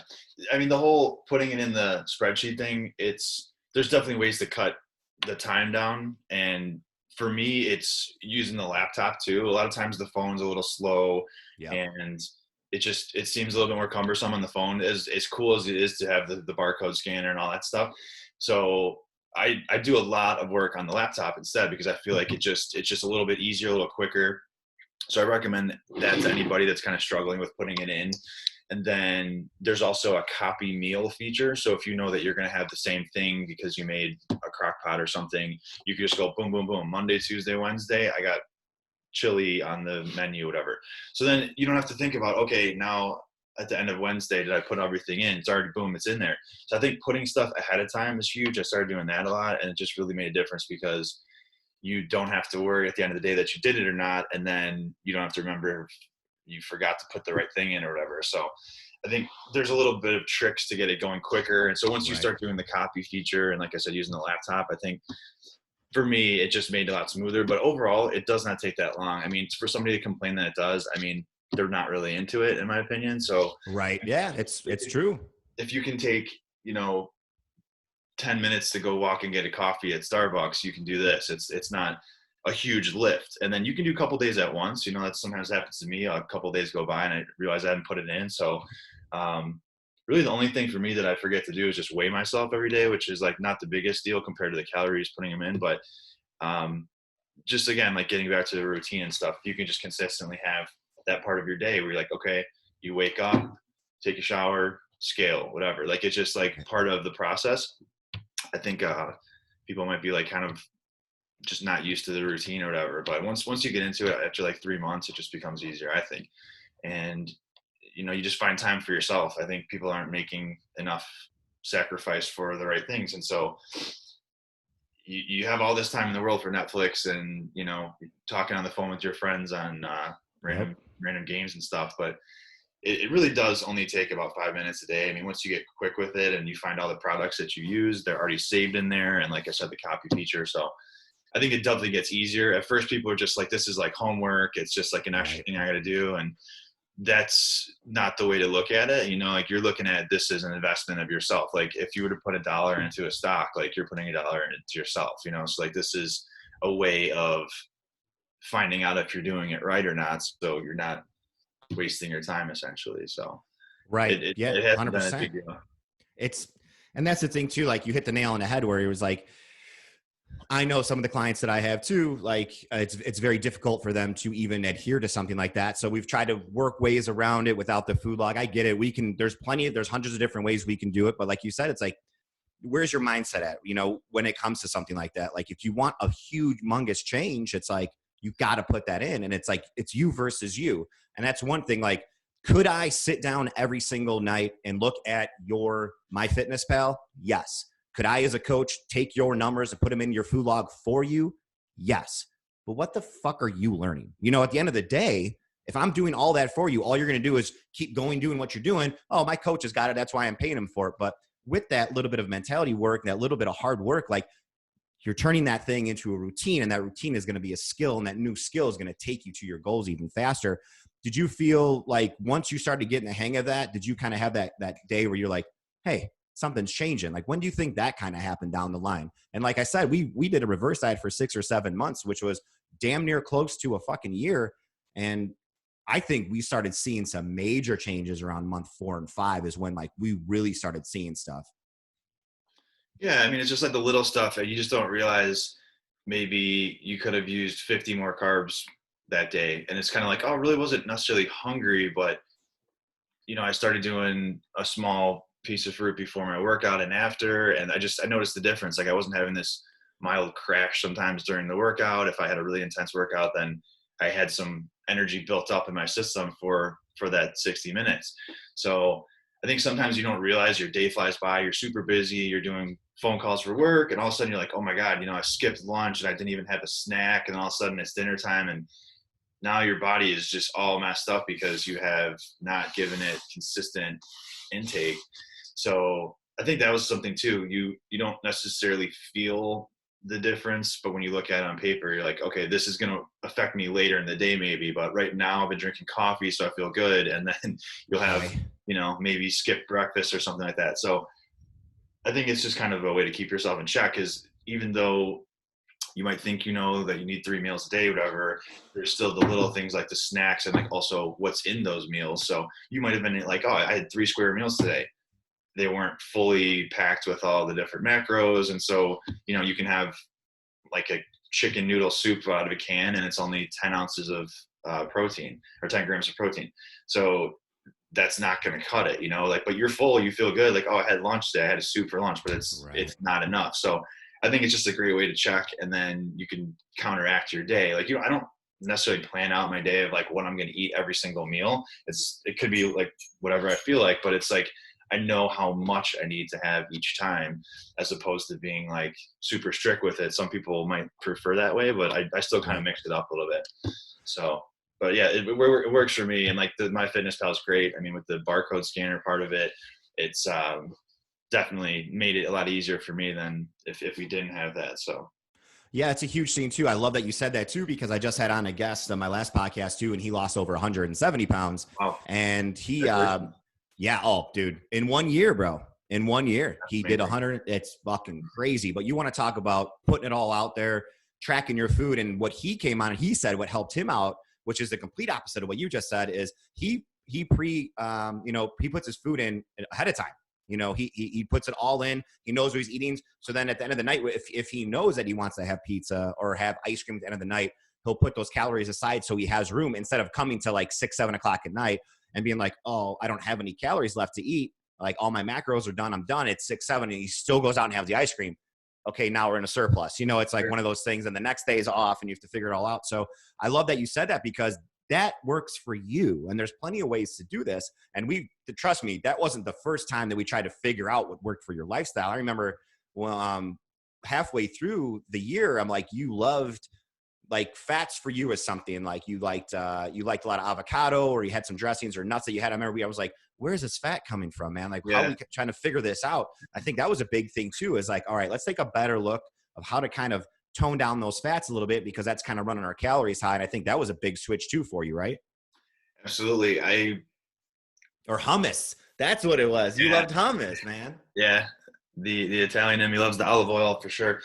I mean, the whole putting it in the spreadsheet thing, there's definitely ways to cut the time down. And for me, it's using the laptop too. A lot of times the phone's a little slow. Yep. And it seems a little bit more cumbersome on the phone, as cool as it is to have the barcode scanner and all that stuff. So I do a lot of work on the laptop instead, because I feel like it's just a little bit easier, a little quicker. So I recommend that to anybody that's kind of struggling with putting it in. And then there's also a copy meal feature. So if you know that you're going to have the same thing because you made a crock pot or something, you can just go boom, boom, boom. Monday, Tuesday, Wednesday, I got chili on the menu, whatever. So then you don't have to think about, okay, now at the end of Wednesday, did I put everything in? It's already, boom, it's in there. So I think putting stuff ahead of time is huge. I started doing that a lot, and it just really made a difference, because you don't have to worry at the end of the day that you did it or not. And then you don't have to remember if you forgot to put the right thing in or whatever. So I think there's a little bit of tricks to get it going quicker. And so once you start doing the copy feature, and like I said, using the laptop, I think for me, it just made it a lot smoother. But overall, it does not take that long. I mean, for somebody to complain that it does, I mean, they're not really into it, in my opinion. So right. Yeah, it's true. If you can take, 10 minutes to go walk and get a coffee at Starbucks, you can do this. It's not a huge lift. And then you can do a couple days at once. That sometimes happens to me. A couple days go by and I realize I hadn't put it in. So really the only thing for me that I forget to do is just weigh myself every day, which is like not the biggest deal compared to the calories putting them in. But just again, like getting back to the routine and stuff, you can just consistently have that part of your day where you're like, okay, you wake up, take a shower, scale, whatever. Like it's just like part of the process. I think people might be like kind of just not used to the routine or whatever. But once you get into it, after like 3 months, it just becomes easier, I think. And, you just find time for yourself. I think people aren't making enough sacrifice for the right things. And so you have all this time in the world for Netflix and, talking on the phone with your friends on random games and stuff. But it really does only take about 5 minutes a day. I mean, once you get quick with it and you find all the products that you use, they're already saved in there. And like I said, the copy feature. So I think it definitely gets easier. At first, people are just like, this is like homework. It's just like an extra thing I got to do. And that's not the way to look at it. Like you're looking at this as an investment of yourself. Like if you were to put $1 into a stock, like you're putting $1 into yourself, so like this is a way of finding out if you're doing it right or not. So you're not wasting your time essentially. So Right. Yeah. it hasn't been a 100%. big deal. And that's the thing too. Like you hit the nail on the head where it was like, I know some of the clients that I have too, like it's very difficult for them to even adhere to something like that. So we've tried to work ways around it without the food log. I get it. There's hundreds of different ways we can do it. But like you said, it's like, where's your mindset at, when it comes to something like that? Like if you want a huge, humongous change, it's like, you got to put that in. And it's like, it's you versus you. And that's one thing. Like, could I sit down every single night and look at your MyFitnessPal? Yes. Could I, as a coach, take your numbers and put them in your food log for you? Yes. But what the fuck are you learning? At the end of the day, if I'm doing all that for you, all you're going to do is keep going, doing what you're doing. Oh, my coach has got it. That's why I'm paying him for it. But with that little bit of mentality work, that little bit of hard work, like you're turning that thing into a routine, and that routine is going to be a skill, and that new skill is going to take you to your goals even faster. Did you feel like once you started getting the hang of that, did you kind of have that day where you're like, hey, something's changing? Like, when do you think that kind of happened down the line? And like I said, we did a reverse diet for 6 or 7 months, which was damn near close to a fucking year. And I think we started seeing some major changes around month 4 and 5 is when like we really started seeing stuff. Yeah, I mean, it's just like the little stuff that you just don't realize. Maybe you could have used 50 more carbs that day, and it's kind of like, oh, I really wasn't necessarily hungry, but I started doing a small piece of fruit before my workout and after, and I noticed the difference. Like I wasn't having this mild crash sometimes during the workout. If I had a really intense workout, then I had some energy built up in my system for that 60 minutes. So I think sometimes you don't realize your day flies by, you're super busy, you're doing phone calls for work, and all of a sudden you're like, oh my God, I skipped lunch and I didn't even have a snack, and all of a sudden it's dinner time, and now your body is just all messed up because you have not given it consistent intake. So I think that was something too. You don't necessarily feel the difference, but when you look at it on paper, you're like, okay, this is going to affect me later in the day maybe, but right now I've been drinking coffee, so I feel good. And then you'll have, Right. maybe skip breakfast or something like that. So I think it's just kind of a way to keep yourself in check, is even though you might think that you need 3 meals a day, whatever, there's still the little things like the snacks and like also what's in those meals. So you might have been like, oh, I had 3 square meals today. They weren't fully packed with all the different macros, and so you can have like a chicken noodle soup out of a can, and it's only 10 ounces of protein, or 10 grams of protein. So that's not going to cut it, but you're full, you feel good, like, oh, I had lunch today, I had a soup for lunch, but it's not enough. So I think it's just a great way to check, and then you can counteract your day. Like, I don't necessarily plan out my day of like what I'm going to eat every single meal. It could be like whatever I feel like, but it's like, I know how much I need to have each time, as opposed to being like super strict with it. Some people might prefer that way, but I still kind of mix it up a little bit. So, but yeah, it works for me. And like MyFitnessPal is great. I mean, with the barcode scanner part of it, it's definitely made it a lot easier for me than if we didn't have that. So. Yeah, it's a huge thing too. I love that you said that too, because I just had on a guest on my last podcast too, and he lost over 170 pounds. Wow. And he, yeah, oh, dude, in 1 year, bro, in 1 year, he did 100. It's fucking crazy. But you want to talk about putting it all out there, tracking your food, and what he came on and he said what helped him out, which is the complete opposite of what you just said, is he puts his food in ahead of time. He puts it all in. He knows what he's eating. So then at the end of the night, if he knows that he wants to have pizza or have ice cream at the end of the night, he'll put those calories aside so he has room, instead of coming to like 6, 7 o'clock at night and being like, oh, I don't have any calories left to eat. Like all my macros are done. I'm done. It's 6, 7, and he still goes out and has the ice cream. Okay, now we're in a surplus. It's like one of those things, and the next day is off and you have to figure it all out. So I love that you said that, because that works for you. And there's plenty of ways to do this. And trust me, that wasn't the first time that we tried to figure out what worked for your lifestyle. I remember halfway through the year, I'm like, you loved like fats for you as something like you liked a lot of avocado, or you had some dressings or nuts that you had. I remember I was like, where's this fat coming from, man? Like, how are we trying to figure this out? I think that was a big thing too, is like, all right, let's take a better look of how to kind of tone down those fats a little bit, because that's kind of running our calories high. And I think that was a big switch too for you, right? Absolutely. Or hummus. That's what it was. You loved hummus, man. Yeah. The Italian in me loves the olive oil for sure.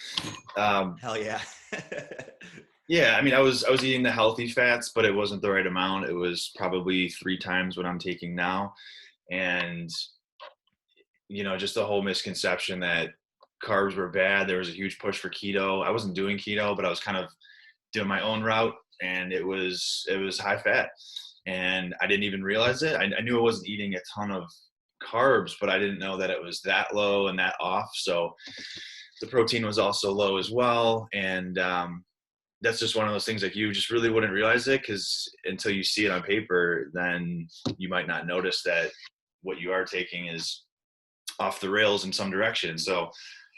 Hell yeah. Yeah, I mean, I was eating the healthy fats, but it wasn't the right amount. It was probably 3 times what I'm taking now. And just the whole misconception that carbs were bad. There was a huge push for keto. I wasn't doing keto, but I was kind of doing my own route, and it was high fat, and I didn't even realize it. I knew I wasn't eating a ton of carbs, but I didn't know that it was that low and that off. So the protein was also low as well, and that's just one of those things, like, you just really wouldn't realize it, because until you see it on paper, then you might not notice that what you are taking is off the rails in some direction. So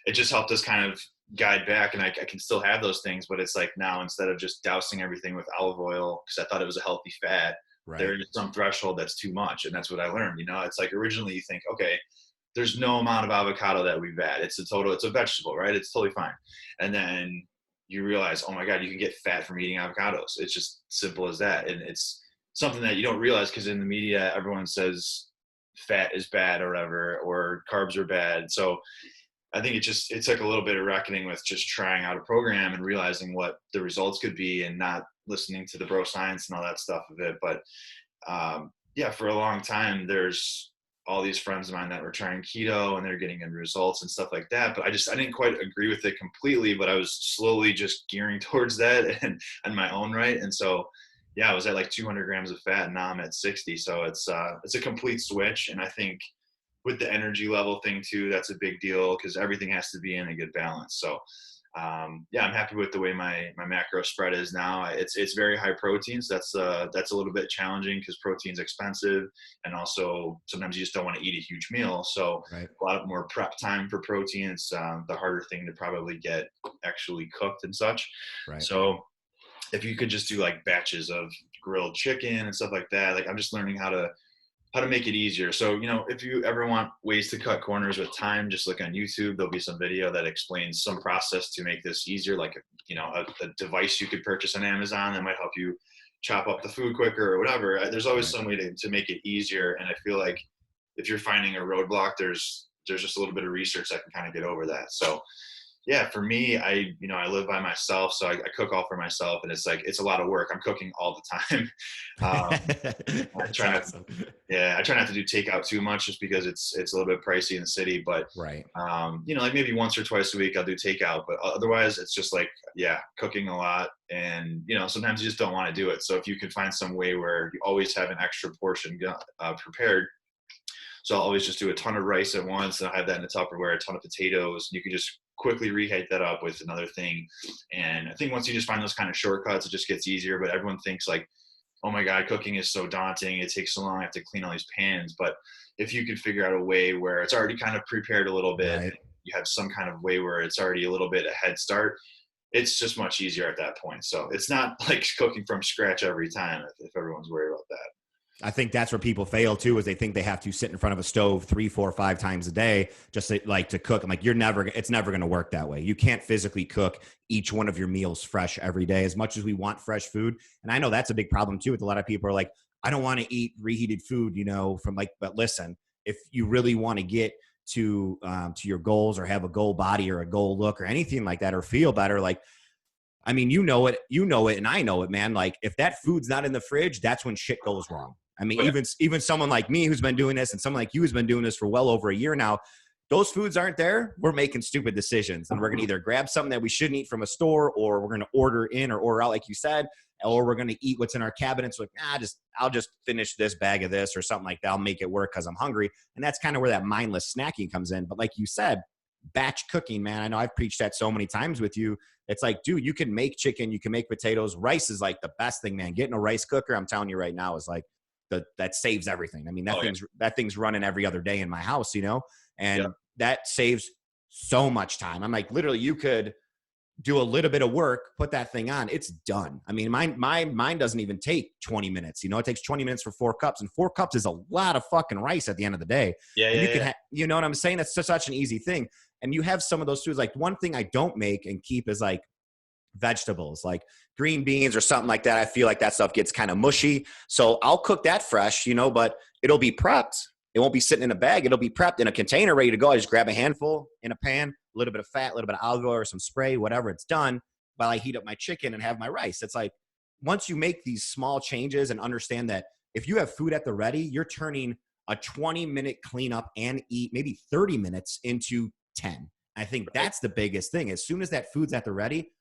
it just helped us kind of guide back, and I can still have those things, but it's like, now instead of just dousing everything with olive oil because I thought it was a healthy fat, Right. there is some threshold that's too much. And that's what I learned. It's like, originally you think, okay, there's no amount of avocado that we've had. It's a vegetable, right? It's totally fine. And then you realize, oh my God, you can get fat from eating avocados. It's just simple as that. And it's something that you don't realize, because in the media, everyone says fat is bad or whatever, or carbs are bad. So I think it took a little bit of reckoning with just trying out a program and realizing what the results could be, and not listening to the bro science and all that stuff of it. But yeah, for a long time, there's all these friends of mine that were trying keto and they're getting good results and stuff like that. But I didn't quite agree with it completely, but I was slowly just gearing towards that and on my own right. And so, yeah, I was at like 200 grams of fat, and now I'm at 60. So it's a complete switch. And I think with the energy level thing too, that's a big deal, because everything has to be in a good balance. So yeah, I'm happy with the way my macro spread is now. It's very high protein, so that's a little bit challenging, because protein's expensive, and also sometimes you just don't want to eat a huge meal. So Right. a lot more prep time for protein. It's the harder thing to probably get actually cooked and such. Right. So if you could just do like batches of grilled chicken and stuff like that, like, I'm just learning how to make it easier. So, if you ever want ways to cut corners with time, just look on YouTube. There'll be some video that explains some process to make this easier, like, a device you could purchase on Amazon that might help you chop up the food quicker or whatever. There's always Right. some way to make it easier. And I feel like if you're finding a roadblock, there's just a little bit of research that can kind of get over that. So yeah, for me, I live by myself, so I cook all for myself, and it's like, it's a lot of work. I'm cooking all the time. Um, I That's try not awesome. yeah, I try not to do takeout too much, just because it's a little bit pricey in the city. But Right. like maybe once or twice a week I'll do takeout. But otherwise, it's just like, yeah, cooking a lot, and sometimes you just don't want to do it. So if you could find some way where you always have an extra portion prepared, so I'll always just do a ton of rice at once, and I have that in a Tupperware, a ton of potatoes, and you can just quickly reheat that up with another thing. And I think once you just find those kind of shortcuts, it just gets easier. But everyone thinks like, oh my God, cooking is so daunting. It takes so long. I have to clean all these pans. But if you could figure out a way where it's already kind of prepared a little bit, and Right. you have some kind of way where it's already a little bit a head start, it's just much easier at that point. So it's not like cooking from scratch every time, if everyone's worried about that. I think that's where people fail too, is they think they have to sit in front of a stove 3, 4, 5 times a day just to cook. I'm like, it's never going to work that way. You can't physically cook each one of your meals fresh every day, as much as we want fresh food. And I know that's a big problem too with a lot of people are like, I don't want to eat reheated food, but listen, if you really want to get to your goals, or have a goal body or a goal look or anything like that, or feel better, like, I mean, you know it, and I know it, man. Like, if that food's not in the fridge, that's when shit goes wrong. I mean, Oh, yeah. even someone like me who's been doing this, and someone like you who's been doing this for well over a year now, those foods aren't there, we're making stupid decisions, and we're gonna either grab something that we shouldn't eat from a store, or we're gonna order in or order out, like you said, or we're gonna eat what's in our cabinets. Like, I'll just finish this bag of this or something like that. I'll make it work because I'm hungry, and that's kind of where that mindless snacking comes in. But like you said, batch cooking, man. I know I've preached that so many times with you. It's like, dude, you can make chicken, you can make potatoes. Rice is like the best thing, man. Getting a rice cooker, I'm telling you right now, is like that saves everything. I mean, Oh, yeah. that thing's running every other day in my house, Yeah. and that saves so much time. I'm like, literally, you could do a little bit of work, put that thing on, it's done. I mean, mine doesn't even take 20 minutes. It takes 20 minutes for 4 cups, and 4 cups is a lot of fucking rice at the end of the day. Yeah. And Yeah. you can, Yeah. you know what I'm saying? That's such an easy thing. And you have some of those foods. Like, one thing I don't make and keep is like vegetables, like green beans or something like that. I feel like that stuff gets kind of mushy. So I'll cook that fresh, but it'll be prepped. It won't be sitting in a bag. It'll be prepped in a container, ready to go. I just grab a handful in a pan, a little bit of fat, a little bit of olive oil or some spray, whatever, it's done. while I heat up my chicken and have my rice. It's like, once you make these small changes and understand that if you have food at the ready, you're turning a 20-minute cleanup and eat maybe 30 minutes into 10. I think Right. that's the biggest thing. As soon as that food's at the ready,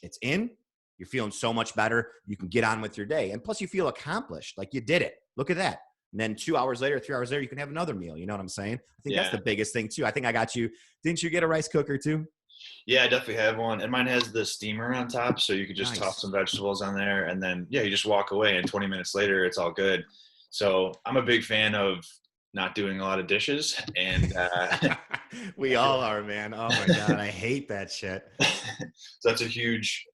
it's in, you're feeling so much better. You can get on with your day. And plus you feel accomplished. Like you did it. Look at that. And then 2 hours later, 3 hours later, you can have another meal. You know what I'm saying? I think that's Yeah. the biggest thing too. I think I got you. Didn't you get a rice cooker too? Yeah, I definitely have one. And mine has the steamer on top. So you could just toss Nice. some vegetables on there. And then, yeah, you just walk away. And 20 minutes later, it's all good. So I'm a big fan of not doing a lot of dishes. And We all are, man. Oh my God. I hate that shit. so that's a huge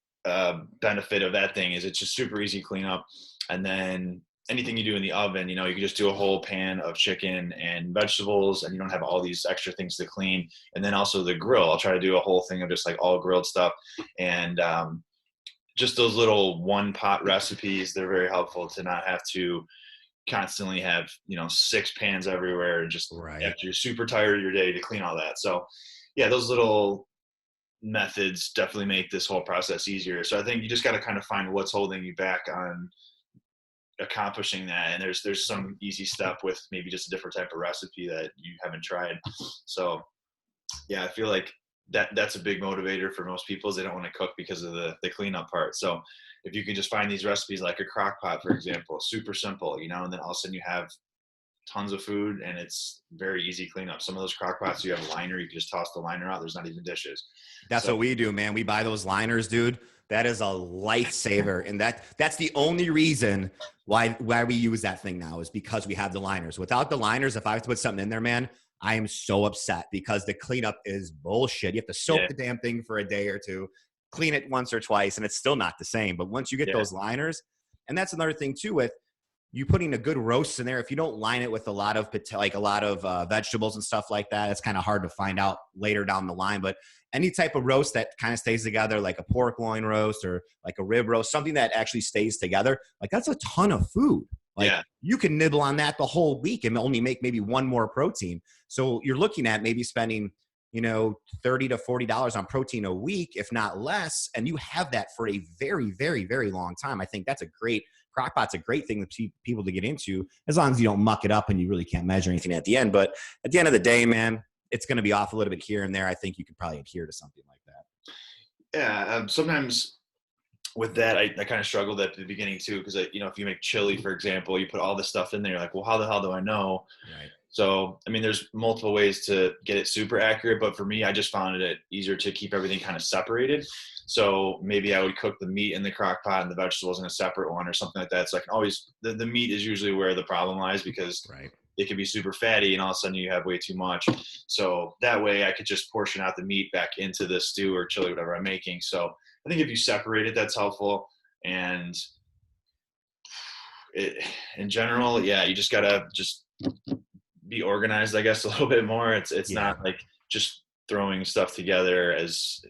benefit of that thing is it's just super easy cleanup. And then anything you do in the oven, you can just do a whole pan of chicken and vegetables and you don't have all these extra things to clean. And then also the grill, I'll try to do a whole thing of just like all grilled stuff. And just those little one pot recipes, they're very helpful to not have to constantly have, 6 pans everywhere and just Right. after you're super tired of your day to clean all that. So yeah, those little methods definitely make this whole process easier. So I think you just got to kind of find what's holding you back on accomplishing that. And there's some easy step with maybe just a different type of recipe that you haven't tried. So yeah, I feel like that's a big motivator for most people is they don't want to cook because of the cleanup part. So if you can just find these recipes like a crock pot, for example, super simple, and then all of a sudden you have tons of food and it's very easy cleanup. Some of those crock pots, you have a liner, you can just toss the liner out. There's not even dishes. That's So what we do, man. We buy those liners, dude. That is a lifesaver. And that's the only reason why we use that thing now is because we have the liners. Without the liners, if I have to put something in there, man, I am so upset because the cleanup is bullshit. You have to soak yeah, the damn thing for a day or two, clean it once or twice, and it's still not the same. But once you get yeah, those liners, and that's another thing too with you putting a good roast in there. If you don't line it with a lot of vegetables and stuff like that, it's kind of hard to find out later down the line. But any type of roast that kind of stays together, like a pork loin roast or like a rib roast, something that actually stays together, like that's a ton of food. Like yeah, you can nibble on that the whole week and only make maybe one more protein. So you're looking at maybe spending, $30 to $40 on protein a week, if not less. And you have that for a very, very, very long time. I think that's a great crockpot's a great thing for people to get into as long as you don't muck it up and you really can't measure anything at the end. But at the end of the day, man, it's going to be off a little bit here and there. I think you could probably adhere to something like that. yeah. Sometimes with that, I kind of struggled at the beginning too, because if you make chili, for example, you put all this stuff in there, you're like, well, how the hell do I know? Right. So, I mean, there's multiple ways to get it super accurate, but for me, I just found it easier to keep everything kind of separated. So maybe I would cook the meat in the crock pot and the vegetables in a separate one or something like that. So I can always, the meat is usually where the problem lies because Right. it can be super fatty and all of a sudden you have way too much. So that way I could just portion out the meat back into the stew or chili, whatever I'm making. So I think if you separate it, that's helpful. And in general, yeah, you just gotta just be organized, I guess, a little bit more. It's Yeah. not like just throwing stuff together as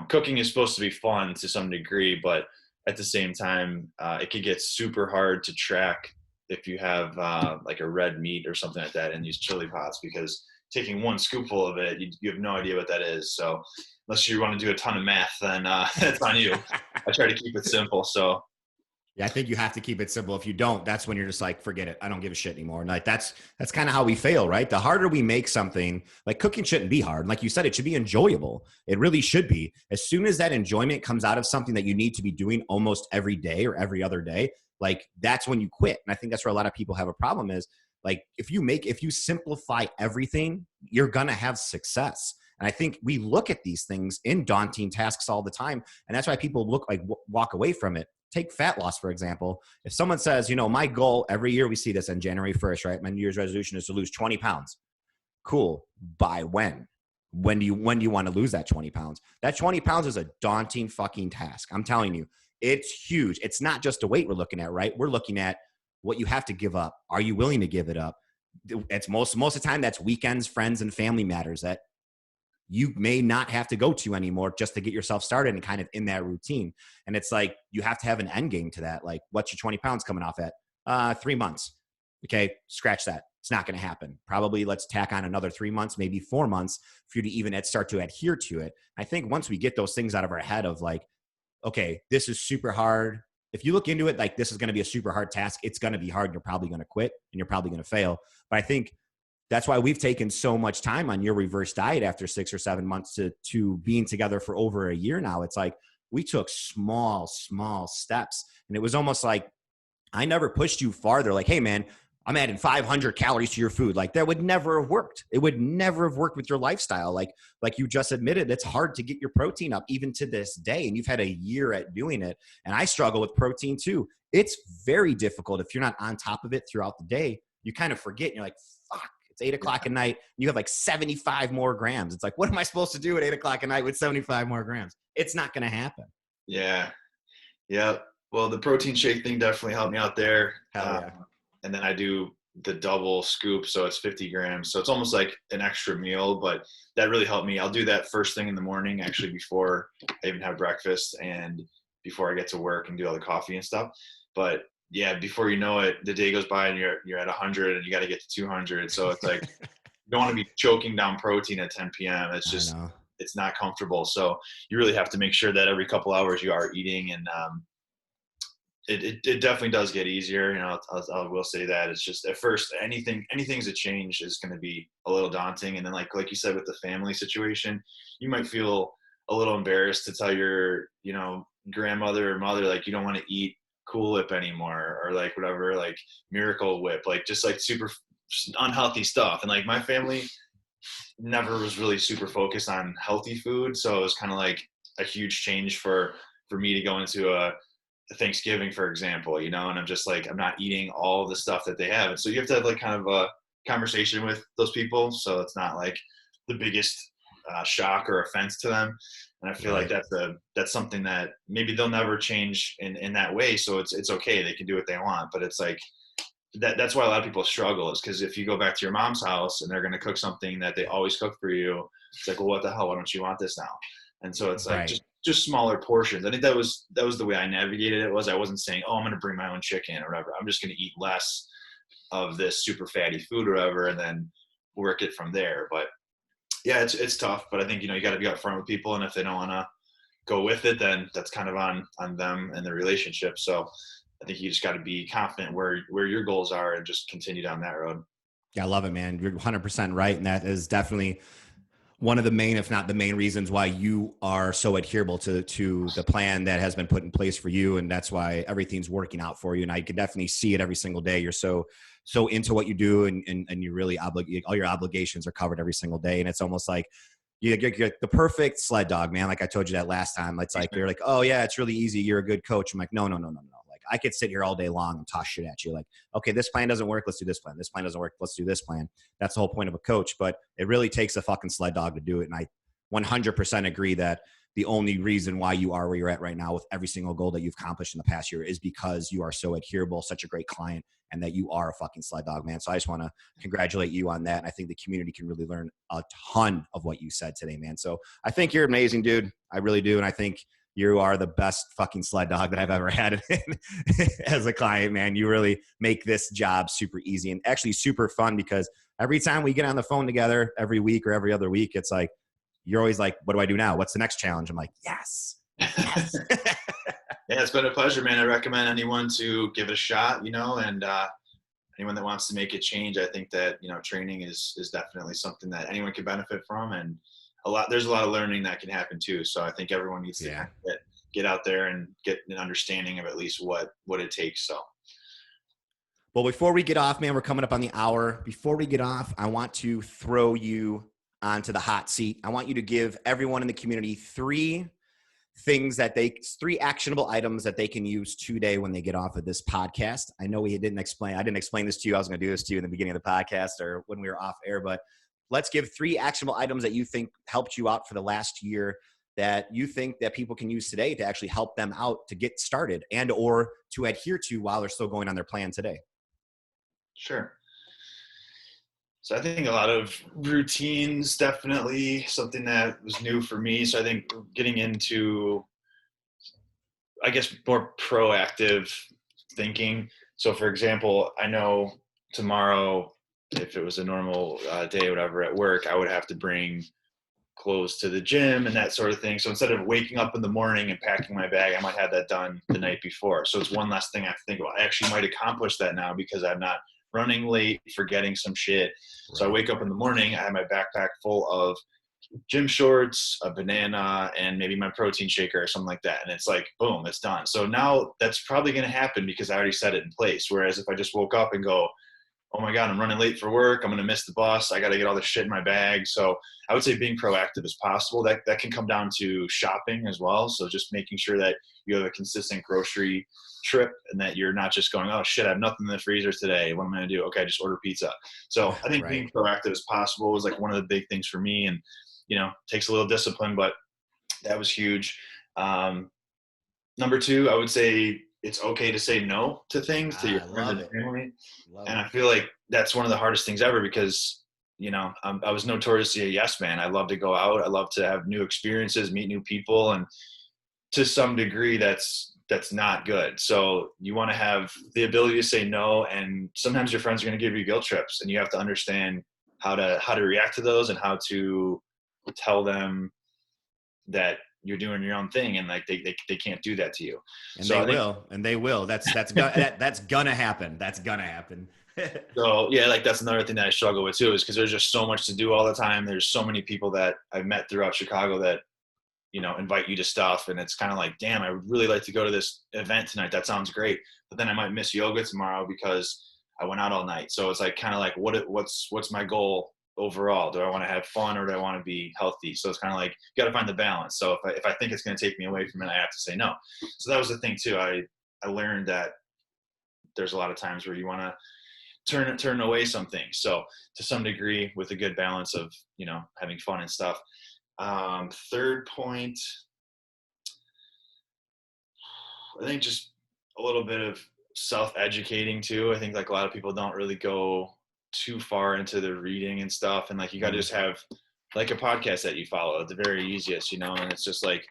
cooking is supposed to be fun to some degree, but at the same time, it could get super hard to track if you have like a red meat or something like that in these chili pots because taking one scoopful of it, you have no idea what that is. So unless you want to do a ton of math, then that's on you. I try to keep it simple. So Yeah, I think you have to keep it simple. If you don't, that's when you're just like, forget it. I don't give a shit anymore. And like that's kind of how we fail, right? The harder we make something, like cooking shouldn't be hard. Like you said, it should be enjoyable. It really should be. As soon as that enjoyment comes out of something that you need to be doing almost every day or every other day, like that's when you quit. And I think that's where a lot of people have a problem is like if you simplify everything, you're gonna have success. And I think we look at these things in daunting tasks all the time. And that's why people walk away from it. Take fat loss, for example. If someone says, my goal every year, we see this on January 1st, right? My New Year's resolution is to lose 20 pounds. Cool. By when? When do you want to lose that 20 pounds? That 20 pounds is a daunting fucking task. I'm telling you, it's huge. It's not just a weight we're looking at, right? We're looking at what you have to give up. Are you willing to give it up? It's most of the time that's weekends, friends, and family matters that you may not have to go to anymore just to get yourself started and kind of in that routine. And it's like, you have to have an end game to that. Like, what's your 20 pounds coming off at? 3 months. Okay. Scratch that. It's not going to happen. Probably let's tack on another 3 months, maybe 4 months for you to even start to adhere to it. I think once we get those things out of our head of like, okay, this is super hard. If you look into it, like this is going to be a super hard task, it's going to be hard. And you're probably going to quit and you're probably going to fail. But I think that's why we've taken so much time on your reverse diet after 6 or 7 months to being together for over a year now. It's like we took small steps. And it was almost like I never pushed you farther. Like, hey, man, I'm adding 500 calories to your food. Like that would never have worked. It would never have worked with your lifestyle. Like you just admitted, it's hard to get your protein up even to this day. And you've had a year at doing it. And I struggle with protein too. It's very difficult if you're not on top of it throughout the day. You kind of forget and you're like, fuck, it's 8 o'clock at night. You have like 75 more grams. It's like, what am I supposed to do at 8 o'clock at night with 75 more grams? It's not going to happen. Yeah. Yeah. Well, the protein shake thing definitely helped me out there. Hell yeah. And then I do the double scoop, so it's 50 grams. So it's almost like an extra meal, but that really helped me. I'll do that first thing in the morning, actually, before I even have breakfast and before I get to work and do all the coffee and stuff. But yeah, before you know it, the day goes by and you're at 100 and you got to get to 200. So it's like you don't want to be choking down protein at 10 p.m. It's just it's not comfortable. So you really have to make sure that every couple hours you are eating, and it definitely does get easier. You know, I will say that it's just at first anything's a change is going to be a little daunting. And then like you said, with the family situation, you might feel a little embarrassed to tell your, grandmother or mother, like, you don't want to eat Cool Whip anymore, or like whatever, like Miracle Whip, like just like super unhealthy stuff. And like my family never was really super focused on healthy food. So it was kind of like a huge change for me to go into a Thanksgiving, for example, and I'm just like, I'm not eating all the stuff that they have. And so you have to have like kind of a conversation with those people. So it's not like the biggest shock or offense to them. And I feel like that's something that maybe they'll never change in that way. So it's okay. They can do what they want, but it's like, that's why a lot of people struggle, is because if you go back to your mom's house and they're going to cook something that they always cook for you, it's like, well, what the hell? Why don't you want this now? And so it's like, just smaller portions. I think that was the way I navigated it. I wasn't saying, oh, I'm going to bring my own chicken or whatever. I'm just going to eat less of this super fatty food or whatever, and then work it from there. But yeah, it's tough, but I think, you got to be upfront with people. And if they don't want to go with it, then that's kind of on them and their relationship. So I think you just got to be confident where your goals are and just continue down that road. Yeah, I love it, man. You're 100% right. And that is definitely one of the main, if not the main reasons why you are so adherable to the plan that has been put in place for you. And that's why everything's working out for you. And I can definitely see it every single day. You're so into what you do, and you really all your obligations are covered every single day. And it's almost like you're the perfect sled dog, man. Like I told you that last time. It's like, you're like, oh yeah, it's really easy. You're a good coach. I'm like, no. Like I could sit here all day long and toss shit at you. Like, okay, this plan doesn't work. Let's do this plan. This plan doesn't work. Let's do this plan. That's the whole point of a coach. But it really takes a fucking sled dog to do it. And I 100% agree that the only reason why you are where you're at right now with every single goal that you've accomplished in the past year is because you are so adherable, such a great client, and that you are a fucking sled dog, man. So I just want to congratulate you on that. And I think the community can really learn a ton of what you said today, man. So I think you're amazing, dude. I really do. And I think you are the best fucking sled dog that I've ever had as a client, man. You really make this job super easy and actually super fun, because every time we get on the phone together every week or every other week, it's like, you're always like, what do I do now? What's the next challenge? I'm like, yes. Yeah, it's been a pleasure, man. I recommend anyone to give it a shot, and anyone that wants to make a change. I think that, training is definitely something that anyone can benefit from. And there's a lot of learning that can happen too. So I think everyone needs to get out there and get an understanding of at least what it takes. So. Well, before we get off, man, we're coming up on the hour. Before we get off, I want to throw you onto the hot seat. I want you to give everyone in the community three actionable items that they can use today when they get off of this podcast. I know I didn't explain this to you. I was going to do this to you in the beginning of the podcast or when we were off air, but let's give three actionable items that you think helped you out for the last year, that you think that people can use today to actually help them out to get started and or to adhere to while they're still going on their plan today. Sure. So I think a lot of routines, definitely something that was new for me. So I think getting into, I guess, more proactive thinking. So for example, I know tomorrow, if it was a normal day, whatever, at work, I would have to bring clothes to the gym and that sort of thing. So instead of waking up in the morning and packing my bag, I might have that done the night before. So it's one less thing I have to think about. I actually might accomplish that now because I'm not running late, forgetting some shit. Right. So I wake up in the morning, I have my backpack full of gym shorts, a banana, and maybe my protein shaker or something like that. And it's like, boom, it's done. So now that's probably going to happen because I already set it in place. Whereas if I just woke up and go, oh my God, I'm running late for work, I'm going to miss the bus, I got to get all this shit in my bag. So I would say being proactive is possible. That can come down to shopping as well. So just making sure that you have a consistent grocery trip and that you're not just going, oh shit, I have nothing in the freezer today, what am I going to do? Okay, just order pizza. So I think being proactive as possible was like one of the big things for me, and takes a little discipline, but that was huge. Number two, I would say it's okay to say no to things, to your friends and family. And I feel like that's one of the hardest things ever because, I was notoriously a yes man. I love to go out. I love to have new experiences, meet new people. And to some degree, that's not good. So you want to have the ability to say no. And sometimes your friends are going to give you guilt trips, and you have to understand how to react to those and how to tell them that you're doing your own thing, and like they can't do that to you. And so they will. That's gonna happen. That's gonna happen. So yeah, like that's another thing that I struggle with too, is because there's just so much to do all the time. There's so many people that I've met throughout Chicago that invite you to stuff, and it's kind of like, damn, I would really like to go to this event tonight. That sounds great, but then I might miss yoga tomorrow because I went out all night. So it's like kind of like what's my goal overall? Do I want to have fun or do I want to be healthy? So it's kind of like you got to find the balance. So if I think it's going to take me away from it, I have to say no. So that was the thing too. I learned that there's a lot of times where you want to turn away some things. So to some degree, with a good balance of having fun and stuff. Third point, I think just a little bit of self-educating too. I think like a lot of people don't really go too far into the reading and stuff, and like you gotta just have like a podcast that you follow at the very easiest, and it's just like,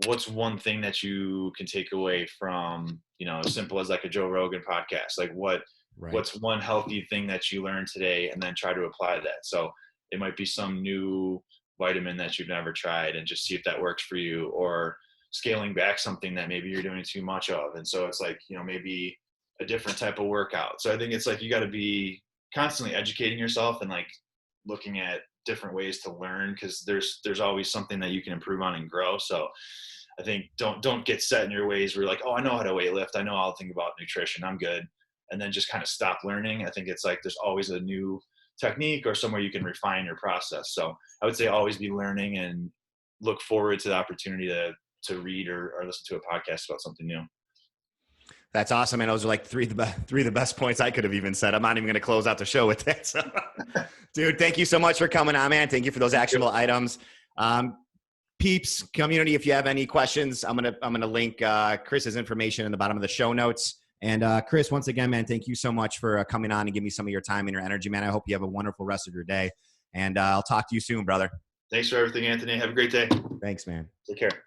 what's one thing that you can take away from as simple as like a Joe Rogan podcast, like what's one healthy thing that you learned today, and then try to apply that. So it might be some new vitamin that you've never tried, and just see if that works for you, or scaling back something that maybe you're doing too much of, and so it's like maybe a different type of workout. So I think it's like you got to be constantly educating yourself and like looking at different ways to learn, because there's always something that you can improve on and grow. So I think don't get set in your ways where you're like, oh, I know how to weight lift, I know I'll think about nutrition, I'm good, and then just kind of stop learning. I think it's like there's always a new technique or somewhere you can refine your process. So I would say always be learning and look forward to the opportunity to read or listen to a podcast about something new. That's awesome, man. Those are like three of the best points I could have even said. I'm not even going to close out the show with that. So, dude, thank you so much for coming on, man. Thank you for those actionable items. Peeps community, if you have any questions, I'm gonna link Chris's information in the bottom of the show notes. And Chris, once again, man, thank you so much for coming on and giving me some of your time and your energy, man. I hope you have a wonderful rest of your day. And I'll talk to you soon, brother. Thanks for everything, Anthony. Have a great day. Thanks, man. Take care.